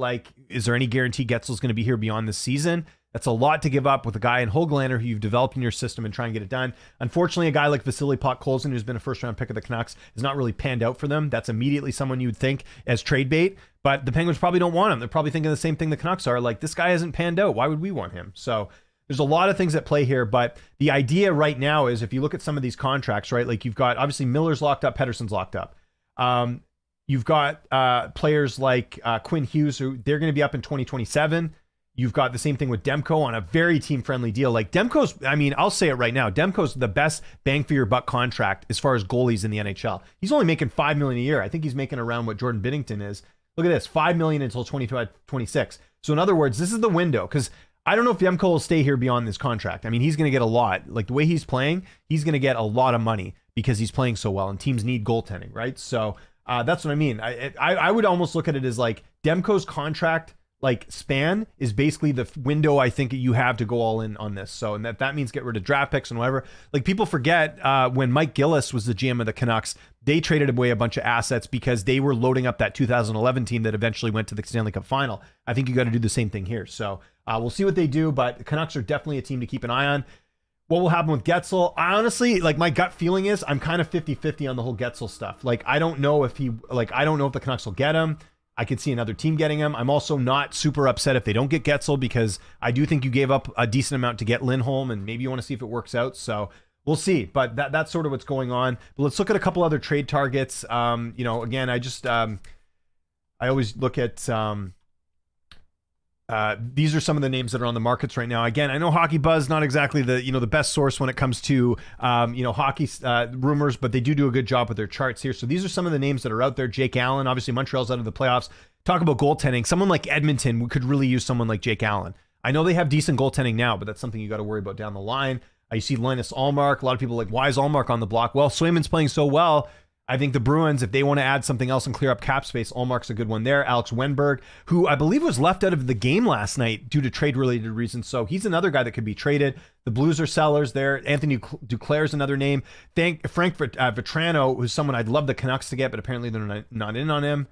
is there any guarantee Guentzel's going to be here beyond this season? That's a lot to give up with a guy in Höglander who you've developed in your system and try and get it done. Unfortunately, a guy like Vasily Podkolzin, who's been a first-round pick of the Canucks, has not really panned out for them. That's immediately someone you would think as trade bait, but the Penguins probably don't want him. They're probably thinking the same thing the Canucks are, like, this guy hasn't panned out. Why would we want him? So there's a lot of things at play here, but the idea right now is if you look at some of these contracts, right, like you've got, obviously, Miller's locked up, Pettersson's locked up. You've got players like Quinn Hughes, who they're going to be up in 2027. You've got the same thing with Demko on a very team-friendly deal. Like Demko's, I'll say it right now, Demko's the best bang for your buck contract as far as goalies in the NHL. He's only making $5 million a year. I think he's making around what Jordan Binnington is. Look at this, $5 million until 2026. So in other words, this is the window, because I don't know if Demko will stay here beyond this contract. He's going to get a lot. Like the way he's playing, he's going to get a lot of money because he's playing so well, and teams need goaltending, right? So that's what I mean. I would almost look at it as like Demko's contract span is basically the window I think you have to go all in on this. So, and that means get rid of draft picks and whatever. Like people forget when Mike Gillis was the GM of the Canucks, they traded away a bunch of assets because they were loading up that 2011 team that eventually went to the Stanley Cup final. I think you got to do the same thing here. So we'll see what they do, but the Canucks are definitely a team to keep an eye on. What will happen with Guentzel? I honestly, my gut feeling is I'm kind of 50-50 on the whole Guentzel stuff. I don't know if I don't know if the Canucks will get him. I could see another team getting him. I'm also not super upset if they don't get Guentzel, because I do think you gave up a decent amount to get Lindholm, and maybe you want to see if it works out. So we'll see. But that's sort of what's going on. But let's look at a couple other trade targets. Again, I always look at these are some of the names that are on the markets right now. Again, I know Hockey Buzz not exactly the best source when it comes to hockey rumors, but they do a good job with their charts here. So these are some of the names that are out there. Jake Allen, obviously Montreal's out of the playoffs. Talk about goaltending. Someone like Edmonton could really use someone like Jake Allen. I know they have decent goaltending now, but that's something you got to worry about down the line. You see Linus Ullmark. A lot of people are like, why is Ullmark on the block? Well, Swayman's playing so well. I think the Bruins, if they want to add something else and clear up cap space, Ullmark's a good one there. Alex Wenberg, who I believe was left out of the game last night due to trade-related reasons, so he's another guy that could be traded. The Blues are sellers there. Anthony Duclair's another name. Frank Vetrano, who's someone I'd love the Canucks to get, but apparently they're not in on him.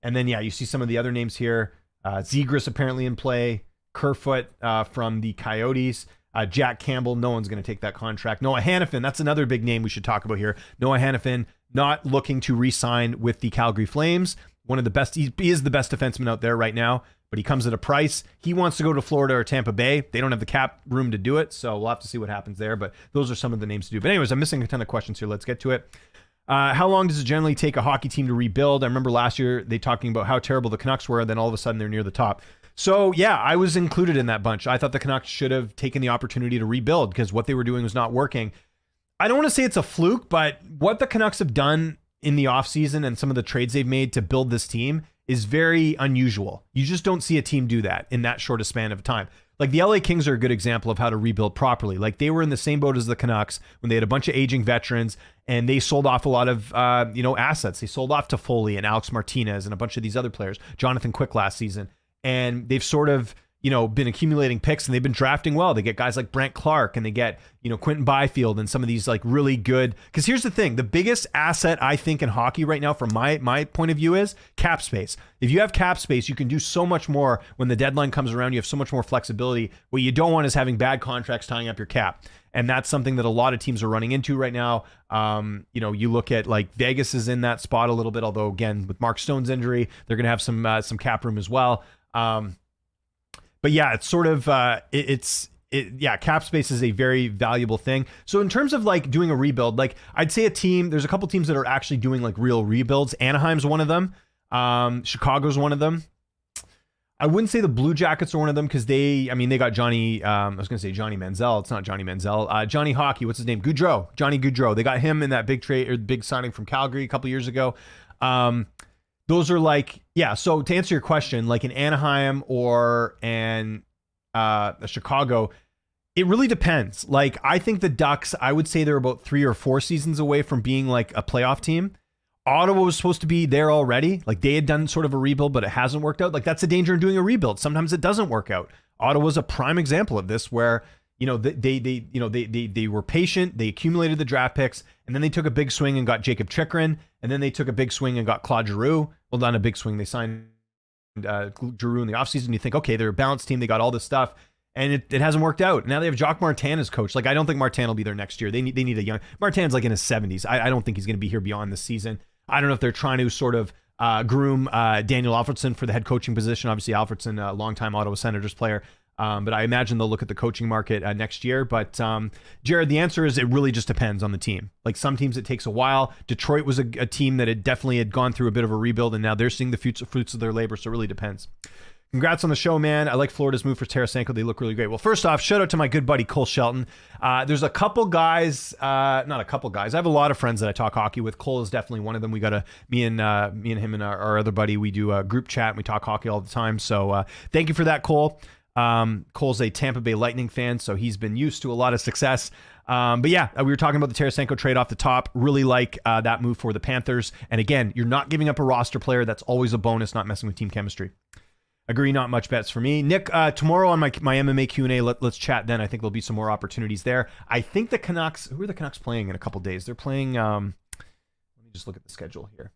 And then, you see some of the other names here. Zegras apparently in play. Kerfoot from the Coyotes. Jack Campbell, no one's going to take that contract. Noah Hanifin, that's another big name we should talk about here. Noah Hanifin, not looking to re-sign with the Calgary Flames. One of the best, he is the best defenseman out there right now, but he comes at a price. He wants to go to Florida or Tampa Bay. They don't have the cap room to do it, so we'll have to see what happens there, but those are some of the names to do. But anyways, I'm missing a ton of questions here. Let's get to it. How long does it generally take a hockey team to rebuild? I remember last year they talking about how terrible the Canucks were, and then all of a sudden they're near the top. So yeah, I was included in that bunch. I thought the Canucks should have taken the opportunity to rebuild because what they were doing was not working. I don't want to say it's a fluke, but what the Canucks have done in the offseason and some of the trades they've made to build this team is very unusual. You just don't see a team do that in that short a span of time. Like the LA Kings are a good example of how to rebuild properly. Like they were in the same boat as the Canucks when they had a bunch of aging veterans and they sold off a lot of assets. They sold off Toffoli and Alex Martinez and a bunch of these other players, Jonathan Quick last season. And they've sort of, been accumulating picks and they've been drafting well. They get guys like Brent Clark and they get, Quentin Byfield and some of these like really good, because here's the thing, the biggest asset I think in hockey right now from my point of view is cap space. If you have cap space, you can do so much more when the deadline comes around. You have so much more flexibility. What you don't want is having bad contracts tying up your cap. And that's something that a lot of teams are running into right now. You look at like Vegas is in that spot a little bit, although again, with Mark Stone's injury, they're going to have some cap room as well. But yeah, it's sort of, cap space is a very valuable thing. So in terms of like doing a rebuild, like I'd say there's a couple teams that are actually doing like real rebuilds. Anaheim's one of them. Chicago's one of them. I wouldn't say the Blue Jackets are one of them because they got Johnny, I was going to say Johnny Manziel. It's not Johnny Manziel. Johnny Hockey, what's his name? Gaudreau. Johnny Gaudreau. They got him in that big trade or big signing from Calgary a couple years ago. Those are like, yeah. So to answer your question, like in Anaheim or Chicago, it really depends. Like I think the Ducks, I would say they're about 3 or 4 seasons away from being like a playoff team. Ottawa was supposed to be there already. Like they had done sort of a rebuild, but it hasn't worked out. Like that's the danger in doing a rebuild. Sometimes it doesn't work out. Ottawa's a prime example of this where, they were patient. They accumulated the draft picks and then they took a big swing and got Jacob Chikrin. And then they took a big swing and got Claude Giroux. Well, not a big swing. They signed Giroux in the offseason. You think, okay, they're a balanced team. They got all this stuff. And it hasn't worked out. Now they have Jacques Martin as coach. Like, I don't think Martin will be there next year. They need a young... Martin's like in his 70s. I don't think he's going to be here beyond this season. I don't know if they're trying to sort of groom Daniel Alfredsson for the head coaching position. Obviously, Alfredsson, a longtime Ottawa Senators player. But I imagine they'll look at the coaching market next year. But Jared, the answer is it really just depends on the team. Like some teams, it takes a while. Detroit was a team that had definitely gone through a bit of a rebuild, and now they're seeing the fruits of their labor. So it really depends. Congrats on the show, man. I like Florida's move for Tarasenko. They look really great. Well, first off, shout out to my good buddy Cole Shelton. There's a couple guys, not a couple guys. I have a lot of friends that I talk hockey with. Cole is definitely one of them. We got me and him and our other buddy, we do a group chat and we talk hockey all the time. So thank you for that, Cole. Cole's a Tampa Bay Lightning fan, so he's been used to a lot of success. But yeah, we were talking about the Tarasenko trade off the top. Really like that move for the Panthers. And again, you're not giving up a roster player. That's always a bonus, not messing with team chemistry. Agree, not much bets for me. Nick, tomorrow on my MMA Q&A, let's chat then. I think there'll be some more opportunities there. I think the Canucks, who are the Canucks playing in a couple days? They're playing, let me just look at the schedule here.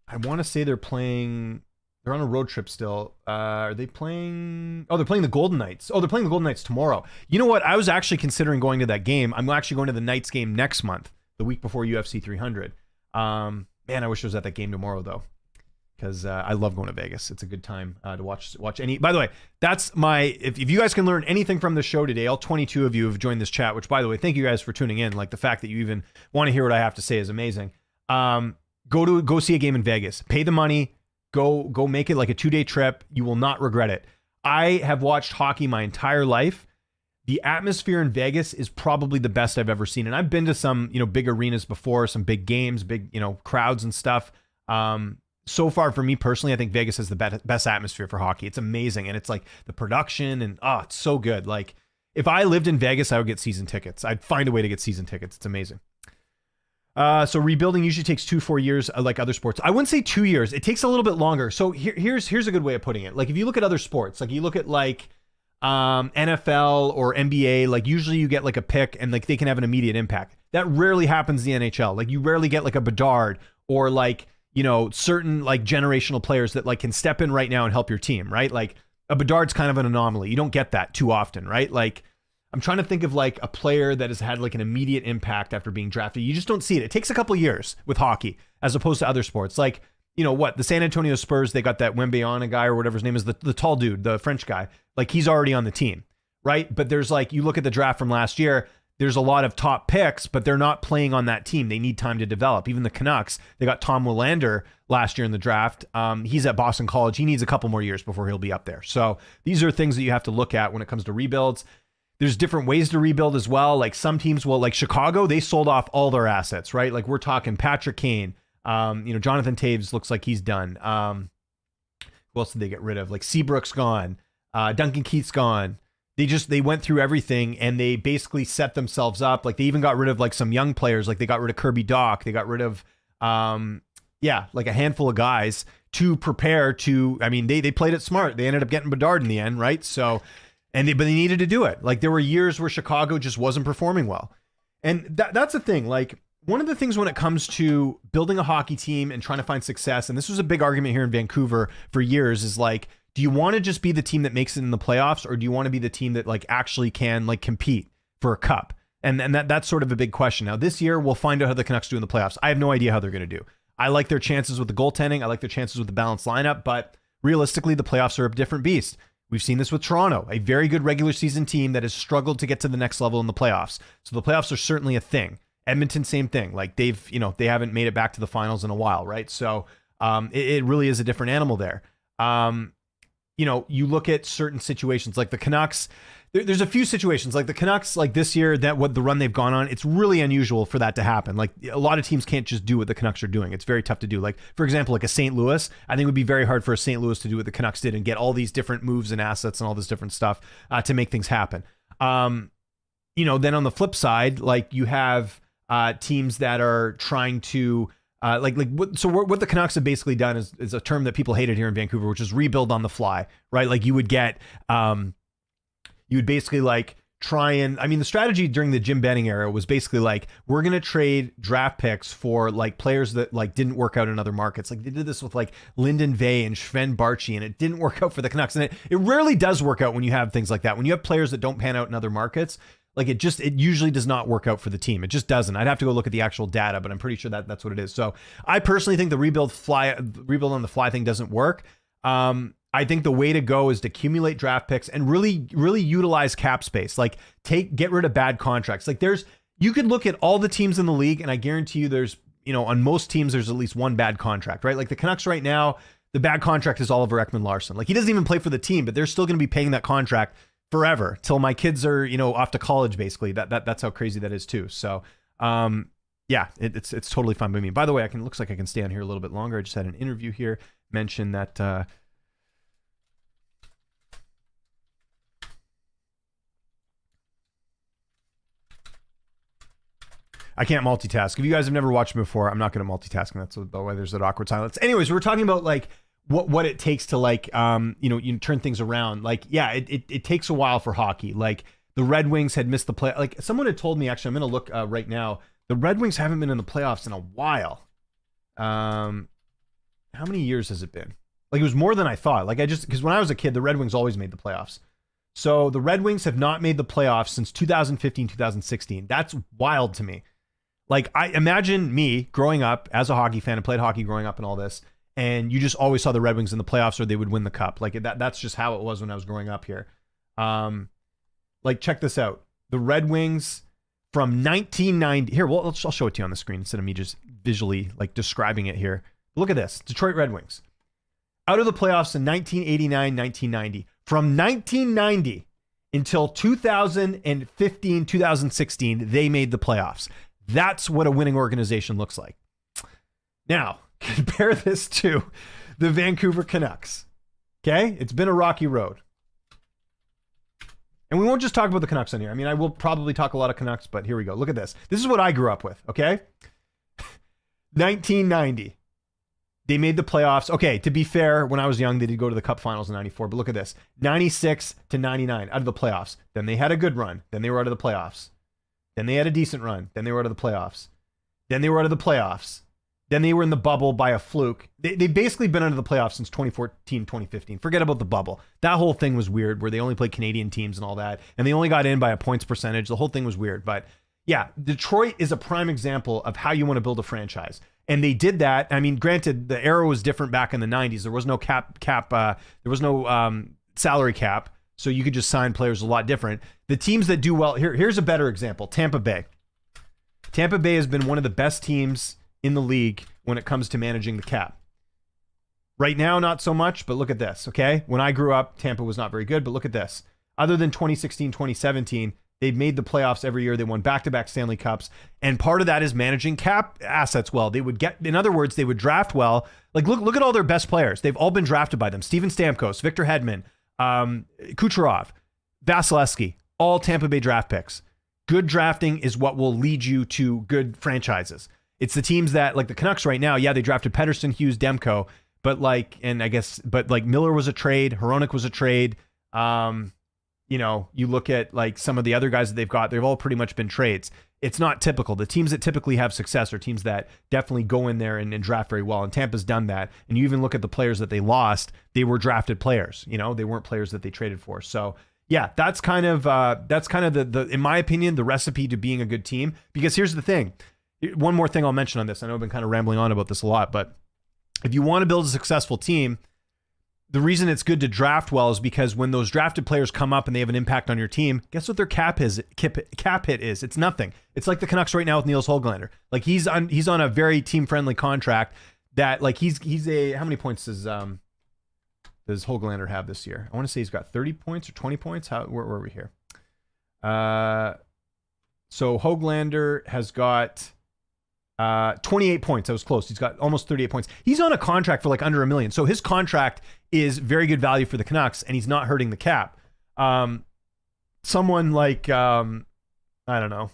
I want to say they're on a road trip still. Are they playing? Oh, they're playing the Golden Knights. Oh, they're playing the Golden Knights tomorrow. You know what? I was actually considering going to that game. I'm actually going to the Knights game next month, the week before UFC 300. Man, I wish I was at that game tomorrow, though. Because I love going to Vegas. It's a good time to watch any. By the way, that's my. If you guys can learn anything from the show today, all 22 of you have joined this chat. Which, by the way, thank you guys for tuning in. Like the fact that you even want to hear what I have to say is amazing. Go see a game in Vegas. Pay the money. Go make it like a 2-day trip. You will not regret it. I have watched hockey my entire life. The atmosphere in Vegas is probably the best I've ever seen, and I've been to some big arenas before, some big games, big crowds and stuff. So far, for me personally, I think Vegas has the best atmosphere for hockey. It's amazing. And it's like the production and it's so good. Like if I lived in Vegas, I would get season tickets. I'd find a way to get season tickets. It's amazing. So rebuilding usually takes 2-4 years, like other sports. I wouldn't say 2 years. It takes a little bit longer. So here's a good way of putting it. Like if you look at other sports, like you look at like NFL or NBA, like usually you get like a pick and like they can have an immediate impact. That rarely happens in the NHL. Like you rarely get like a Bedard or like certain like generational players that like can step in right now and help your team, right? Like a Bedard's kind of an anomaly. You don't get that too often, right? Like I'm trying to think of like a player that has had like an immediate impact after being drafted. You just don't see it. It takes a couple years with hockey as opposed to other sports. Like, the San Antonio Spurs, they got that Wembayana guy or whatever his name is, the tall dude, the French guy. Like he's already on the team, right? But there's like, you look at the draft from last year, there's a lot of top picks, but they're not playing on that team. They need time to develop. Even the Canucks, they got Tom Willander last year in the draft. He's at Boston College. He needs a couple more years before he'll be up there. So these are things that you have to look at when it comes to rebuilds. There's different ways to rebuild as well. Like some teams will, like Chicago, they sold off all their assets, right? Like we're talking Patrick Kane. Jonathan Taves looks like he's done. Who else did they get rid of? Like Seabrook's gone. Duncan Keith's gone. They went through everything and they basically set themselves up. Like they even got rid of like some young players. Like they got rid of Kirby Doc. They got rid of, like a handful of guys to prepare to, they played it smart. They ended up getting Bedard in the end. Right. So, but they needed to do it. Like there were years where Chicago just wasn't performing well. And that's the thing. Like one of the things when it comes to building a hockey team and trying to find success, and this was a big argument here in Vancouver for years, is like, do you want to just be the team that makes it in the playoffs, or do you want to be the team that like actually can like compete for a cup? And that's sort of a big question. Now this year we'll find out how the Canucks do in the playoffs. I have no idea how they're going to do. I like their chances with the goaltending. I like their chances with the balanced lineup, but realistically the playoffs are a different beast. We've seen this with Toronto, a very good regular season team that has struggled to get to the next level in the playoffs. So the playoffs are certainly a thing. Edmonton, same thing. Like they haven't made it back to the finals in a while, right? So it really is a different animal there. You look at certain situations like the Canucks. There's a few situations like the Canucks, like this year, that what the run they've gone on, it's really unusual for that to happen. Like a lot of teams can't just do what the Canucks are doing. It's very tough to do. Like, for example, like a St. Louis, I think it would be very hard for a St. Louis to do what the Canucks did and get all these different moves and assets and all this different stuff to make things happen. Then on the flip side, like you have teams that are trying to what the Canucks have basically done is a term that people hated here in Vancouver, which is rebuild on the fly, right? Like you would get, you would basically like try and, the strategy during the Jim Benning era was basically like, we're going to trade draft picks for like players that like didn't work out in other markets. Like they did this with like Lyndon Vey and Sven Barchi, and it didn't work out for the Canucks. And it rarely does work out when you have things like that. When you have players that don't pan out in other markets, like it usually does not work out for the team. It just doesn't. I'd have to go look at the actual data, but I'm pretty sure that's what it is. So I personally think the rebuild on the fly thing doesn't work. I think the way to go is to accumulate draft picks and really, really utilize cap space. Like get rid of bad contracts. Like you could look at all the teams in the league, and I guarantee you there's, on most teams, there's at least one bad contract, right? Like the Canucks right now, the bad contract is Oliver Ekman-Larsson. Like he doesn't even play for the team, but they're still going to be paying that contract forever till my kids are, off to college, basically. That's how crazy that is too. So, yeah, it's totally fine by me. By the way, looks like I can stay on here a little bit longer. I just had an interview here mention that, I can't multitask. If you guys have never watched me before, I'm not going to multitask, and that's why there's that awkward silence. Anyways, we're talking about like what it takes to like, you turn things around. Like, yeah, it takes a while for hockey. Like the Red Wings had missed the play. Like someone had told me, actually, I'm going to look right now. The Red Wings haven't been in the playoffs in a while. How many years has it been? Like it was more than I thought. Like because when I was a kid, the Red Wings always made the playoffs. So the Red Wings have not made the playoffs since 2015, 2016. That's wild to me. Like I imagine me growing up as a hockey fan and played hockey growing up and all this, and you just always saw the Red Wings in the playoffs or they would win the cup. Like that's just how it was when I was growing up here. Like check this out. The Red Wings from 1990. Here, well, I'll show it to you on the screen instead of me just visually like describing it here. Look at this. Detroit Red Wings. Out of the playoffs in 1989, 1990. From 1990 until 2015, 2016, they made the playoffs. That's what a winning organization looks like. Now, compare this to the Vancouver Canucks. Okay? It's been a rocky road. And we won't just talk about the Canucks on here. I will probably talk a lot of Canucks, but here we go. Look at this. This is what I grew up with, okay? 1990. They made the playoffs. Okay, to be fair, when I was young, they did go to the Cup Finals in 94. But look at this. 96 to 99 out of the playoffs. Then they had a good run. Then they were out of the playoffs. Then they had a decent run. Then they were out of the playoffs. Then they were out of the playoffs. Then they were in the bubble by a fluke. They've basically been out of the playoffs since 2014, 2015. Forget about the bubble. That whole thing was weird where they only played Canadian teams and all that. And they only got in by a points percentage. The whole thing was weird. But yeah, Detroit is a prime example of how you want to build a franchise. And they did that. Granted, the era was different back in the 90s. There was no there was no salary cap. So you could just sign players a lot different. The teams that do well, here's a better example. Tampa Bay. Tampa Bay has been one of the best teams in the league when it comes to managing the cap. Right now, not so much, but look at this, okay? When I grew up, Tampa was not very good, but look at this. Other than 2016, 2017, they've made the playoffs every year. They won back-to-back Stanley Cups. And part of that is managing cap assets well. They would in other words, they would draft well. Like, look at all their best players. They've all been drafted by them. Steven Stamkos, Victor Hedman, Kucherov, Vasilevsky, all Tampa Bay draft picks. Good drafting is what will lead you to good franchises. It's the teams that, like the Canucks right now, yeah, they drafted Pettersson, Hughes, Demko, but Miller was a trade, Hronek was a trade. You look at like some of the other guys that they've got, they've all pretty much been trades. It's not typical. The teams that typically have success are teams that definitely go in there and draft very well. And Tampa's done that. And you even look at the players that they lost, they were drafted players. They weren't players that they traded for. So yeah, that's kind of the in my opinion, the recipe to being a good team. Because here's the thing. One more thing I'll mention on this. I know I've been kind of rambling on about this a lot, but if you want to build a successful team, the reason it's good to draft well is because when those drafted players come up and they have an impact on your team, guess what their cap hit is? It's nothing. It's like the Canucks right now with Niels Höglander. Like he's on a very team friendly contract that like he's how many points does Höglander have this year? I want to say he's got 30 points or 20 points. Where are we here? So Höglander has got 28 points. I was close. He's got almost 38 points. He's on a contract for like under $1 million. So his contract is very good value for the Canucks, and he's not hurting the cap. Someone like, I don't know.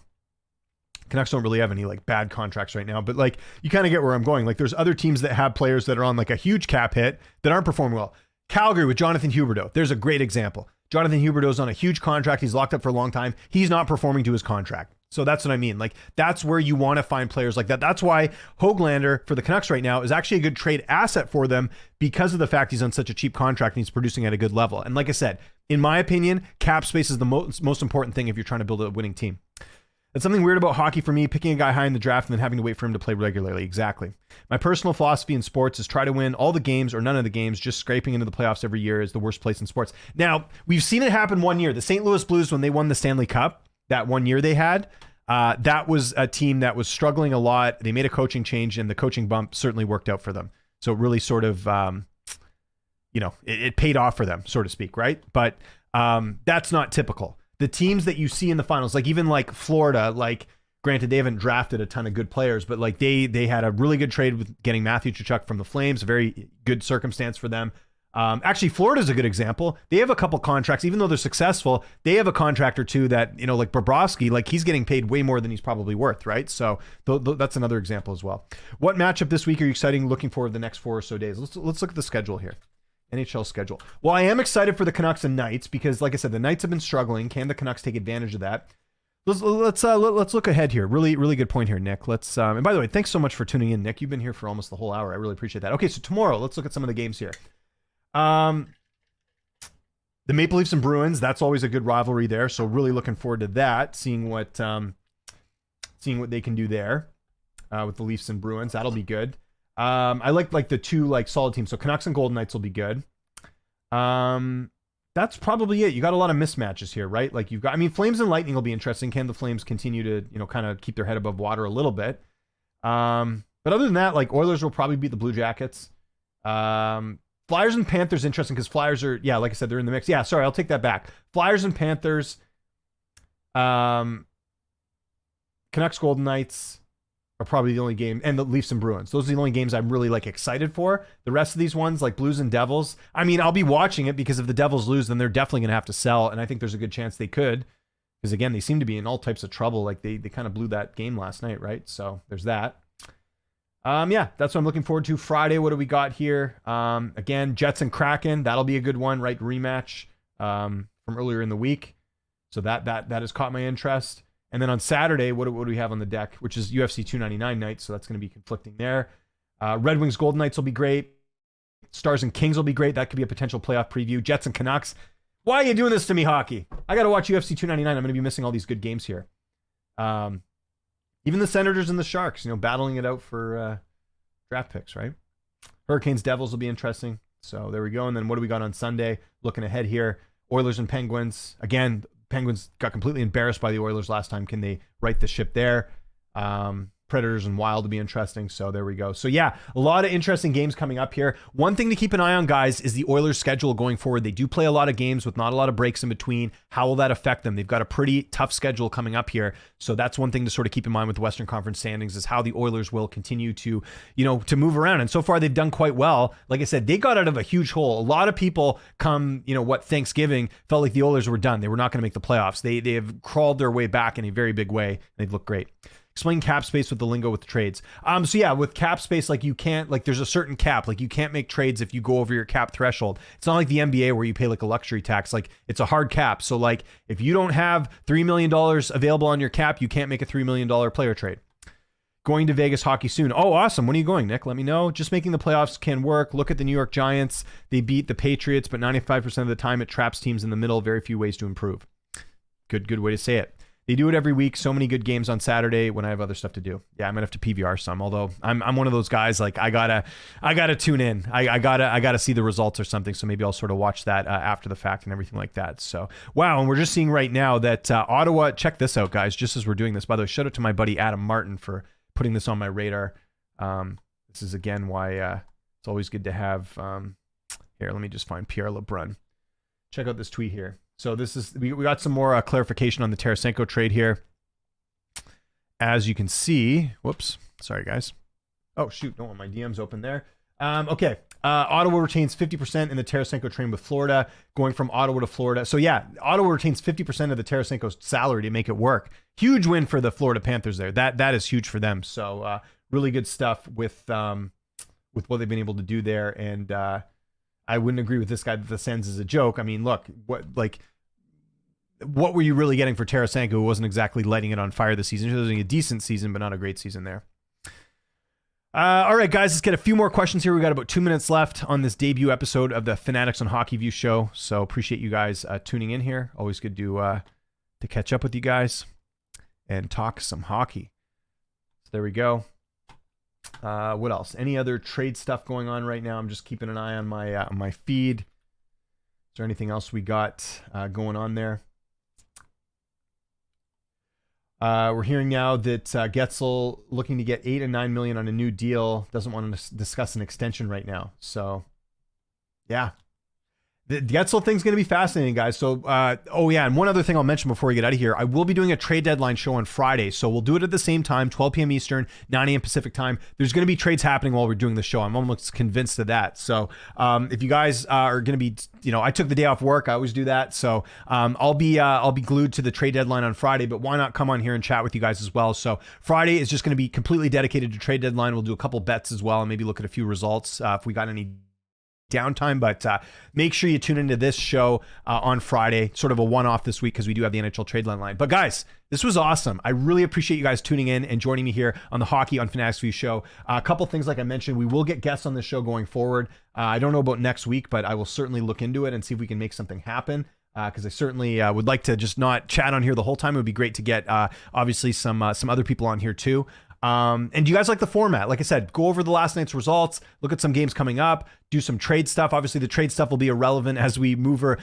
Canucks don't really have any like bad contracts right now, but like you kind of get where I'm going. Like there's other teams that have players that are on like a huge cap hit that aren't performing well. Calgary with Jonathan Huberdeau. There's a great example. Jonathan Huberdeau's on a huge contract. He's locked up for a long time. He's not performing to his contract. So that's what I mean. Like that's where you want to find players like that. That's why Höglander for the Canucks right now is actually a good trade asset for them because of the fact he's on such a cheap contract and he's producing at a good level. And like I said, in my opinion, cap space is the most important thing if you're trying to build a winning team. That's something weird about hockey for me, picking a guy high in the draft and then having to wait for him to play regularly. Exactly. My personal philosophy in sports is try to win all the games or none of the games. Just scraping into the playoffs every year is the worst place in sports. Now, we've seen it happen one year. The St. Louis Blues, when they won the Stanley Cup, that one year they had, that was a team that was struggling a lot. They made a coaching change and the coaching bump certainly worked out for them. So it really sort of, it paid off for them, so to speak, right? But that's not typical. The teams that you see in the finals, like even like Florida, like granted they haven't drafted a ton of good players, but like they had a really good trade with getting Matthew Tkachuk from the Flames, a very good circumstance for them. Actually, Florida's a good example. They have a couple contracts, even though they're successful, they have a contract or two that, like Bobrovsky, like he's getting paid way more than he's probably worth, right? So that's another example as well. What matchup this week are you excited looking forward to the next 4 or so days? Let's look at the schedule here. NHL schedule. Well, I am excited for the Canucks and Knights because, like I said, the Knights have been struggling. Can the Canucks take advantage of that? Let's look ahead here. Really, really good point here, Nick. And by the way, thanks so much for tuning in, Nick. You've been here for almost the whole hour. I really appreciate that. Okay, so tomorrow, let's look at some of the games here. The Maple Leafs and Bruins. That's always a good rivalry there. So really looking forward to that. Seeing what they can do there with the Leafs and Bruins. That'll be good. I like the two like solid teams. So Canucks and Golden Knights will be good. That's probably it. You got a lot of mismatches here, right? Like Flames and Lightning will be interesting. Can the Flames continue to, kind of keep their head above water a little bit? But other than that, like Oilers will probably beat the Blue Jackets. Flyers and Panthers interesting because Flyers are, like I said, they're in the mix. Yeah, sorry, I'll take that back. Flyers and Panthers. Canucks, Golden Knights are probably the only game, and the Leafs and Bruins. Those are the only games I'm really like excited for. The rest of these ones, like Blues and Devils, I'll be watching it because if the Devils lose, then they're definitely going to have to sell, and I think there's a good chance they could, because again, they seem to be in all types of trouble. Like they kind of blew that game last night, right? So there's that. That's what I'm looking forward to. Friday, what do we got here? Again, Jets and Kraken. That'll be a good one, right? Rematch from earlier in the week. So that has caught my interest. And then on Saturday, what do we have on the deck? Which is UFC 299 night, so that's going to be conflicting there. Red Wings Golden Knights will be great. Stars and Kings will be great. That could be a potential playoff preview. Jets and Canucks. Why are you doing this to me, hockey? I got to watch UFC 299. I'm going to be missing all these good games here. Even the Senators and the Sharks, battling it out for draft picks, right? Hurricanes Devils will be interesting. So there we go. And then what do we got on Sunday? Looking ahead here. Oilers and Penguins. Again, Penguins got completely embarrassed by the Oilers last time. Can they right the ship there? Predators and Wild to be interesting. So there we go. So yeah, a lot of interesting games coming up here. One thing to keep an eye on, guys, is the Oilers schedule going forward. They do play a lot of games with not a lot of breaks in between. How will that affect them? They've got a pretty tough schedule coming up here. So that's one thing to sort of keep in mind with the Western Conference standings is how the Oilers will continue to, to move around. And so far they've done quite well. Like I said, they got out of a huge hole. A lot of people come, Thanksgiving felt like the Oilers were done. They were not going to make the playoffs. They have crawled their way back in a very big way. They've looked great. Explain cap space with the lingo with trades. So yeah, with cap space, like you can't, like there's a certain cap, like you can't make trades if you go over your cap threshold. It's not like the NBA where you pay like a luxury tax, like it's a hard cap. So like if you don't have $3 million available on your cap, you can't make a $3 million player trade. Going to Vegas hockey soon. Oh, awesome. When are you going, Nick? Let me know. Just making the playoffs can work. Look at the New York Giants. They beat the Patriots, but 95% of the time it traps teams in the middle. Very few ways to improve. Good way to say it. They do it every week. So many good games on Saturday when I have other stuff to do. Yeah, I'm gonna have to PVR some. Although I'm one of those guys, like I gotta tune in. I gotta see the results or something. So maybe I'll sort of watch that after the fact and everything like that. So wow, and we're just seeing right now that Ottawa. Check this out, guys. Just as we're doing this, by the way, shout out to my buddy Adam Martin for putting this on my radar. This is again why it's always good to have. Here, let me just find Pierre LeBrun. Check out this tweet here. So this is we got some more clarification on the Tarasenko trade here. As you can see, whoops, sorry guys. Oh shoot, don't want my DMs open there. Okay, Ottawa retains 50% in the Tarasenko trade with Florida, going from Ottawa to Florida. So yeah, Ottawa retains 50% of the Tarasenko's salary to make it work. Huge win for the Florida Panthers there. That is huge for them. So really good stuff with what they've been able to do there. And I wouldn't agree with this guy that the Sens is a joke. I mean, look, what were you really getting for Tarasenko, who wasn't exactly lighting it on fire this season? He was having a decent season, but not a great season there. All right, guys, let's get a few more questions here. We got about 2 minutes left on this debut episode of the Fanatics on Hockey View show. So appreciate you guys tuning in here. Always good to catch up with you guys and talk some hockey. So there we go. What else? Any other trade stuff going on right now? I'm just keeping an eye on my feed. Is there anything else we got going on there? We're hearing now that Guentzel looking to get $8 and $9 million on a new deal. Doesn't want to discuss an extension right now. So, yeah. The Guentzel thing's going to be fascinating, guys. So, oh yeah, and one other thing I'll mention before we get out of here. I will be doing a trade deadline show on Friday. So we'll do it at the same time, 12 p.m. Eastern, 9 a.m. Pacific time. There's going to be trades happening while we're doing the show. I'm almost convinced of that. So if you guys are going to be, I took the day off work. I always do that. So I'll be glued to the trade deadline on Friday, but why not come on here and chat with you guys as well? So Friday is just going to be completely dedicated to trade deadline. We'll do a couple bets as well and maybe look at a few results if we got any downtime, but make sure you tune into this show on Friday, sort of a one-off this week because we do have the NHL trade line. But guys, this was awesome. I really appreciate you guys tuning in and joining me here on the Hockey on Fanatics View show. A couple things, like I mentioned, we will get guests on the show going forward. I don't know about next week, but I will certainly look into it and see if we can make something happen. Because I certainly would like to just not chat on here the whole time. It would be great to get obviously some other people on here too. And do you guys like the format? Like I said, go over the last night's results, look at some games coming up, do some trade stuff. Obviously, the trade stuff will be irrelevant as we move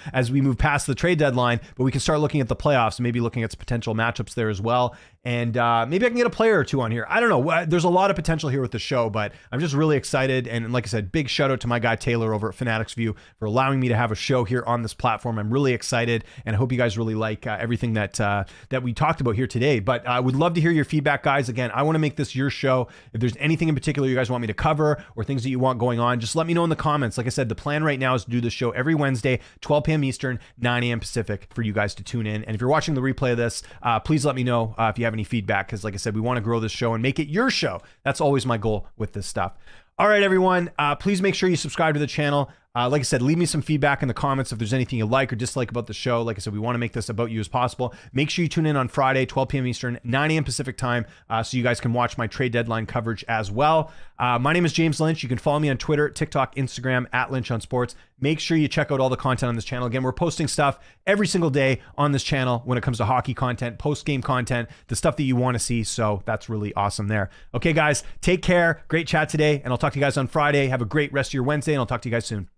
past the trade deadline, but we can start looking at the playoffs and maybe looking at some potential matchups there as well. And maybe I can get a player or two on here. I don't know. There's a lot of potential here with the show, but I'm just really excited. And like I said, big shout out to my guy Taylor over at Fanatics View for allowing me to have a show here on this platform. I'm really excited, and I hope you guys really like everything that we talked about here today. But I would love to hear your feedback, guys. Again, I want to make this your show. If there's anything in particular you guys want me to cover or things that you want going on, just let me know in the comments. Like I said, the plan right now is to do this show every Wednesday, 12 p.m. Eastern, 9 a.m. Pacific, for you guys to tune in. And if you're watching the replay of this, please let me know if you have any feedback, because like I said, we want to grow this show and make it your show. That's always my goal with this stuff. All right, everyone, please make sure you subscribe to the channel. Like I said, leave me some feedback in the comments if there's anything you like or dislike about the show. Like I said, we want to make this about you as possible. Make sure you tune in on Friday, 12 p.m. Eastern, 9 a.m. Pacific time, so you guys can watch my trade deadline coverage as well. My name is James Lynch. You can follow me on Twitter, TikTok, Instagram, at Lynch on Sports. Make sure you check out all the content on this channel. Again, we're posting stuff every single day on this channel when it comes to hockey content, post-game content, the stuff that you want to see. So that's really awesome there. Okay, guys, take care. Great chat today, and I'll talk to you guys on Friday. Have a great rest of your Wednesday, and I'll talk to you guys soon.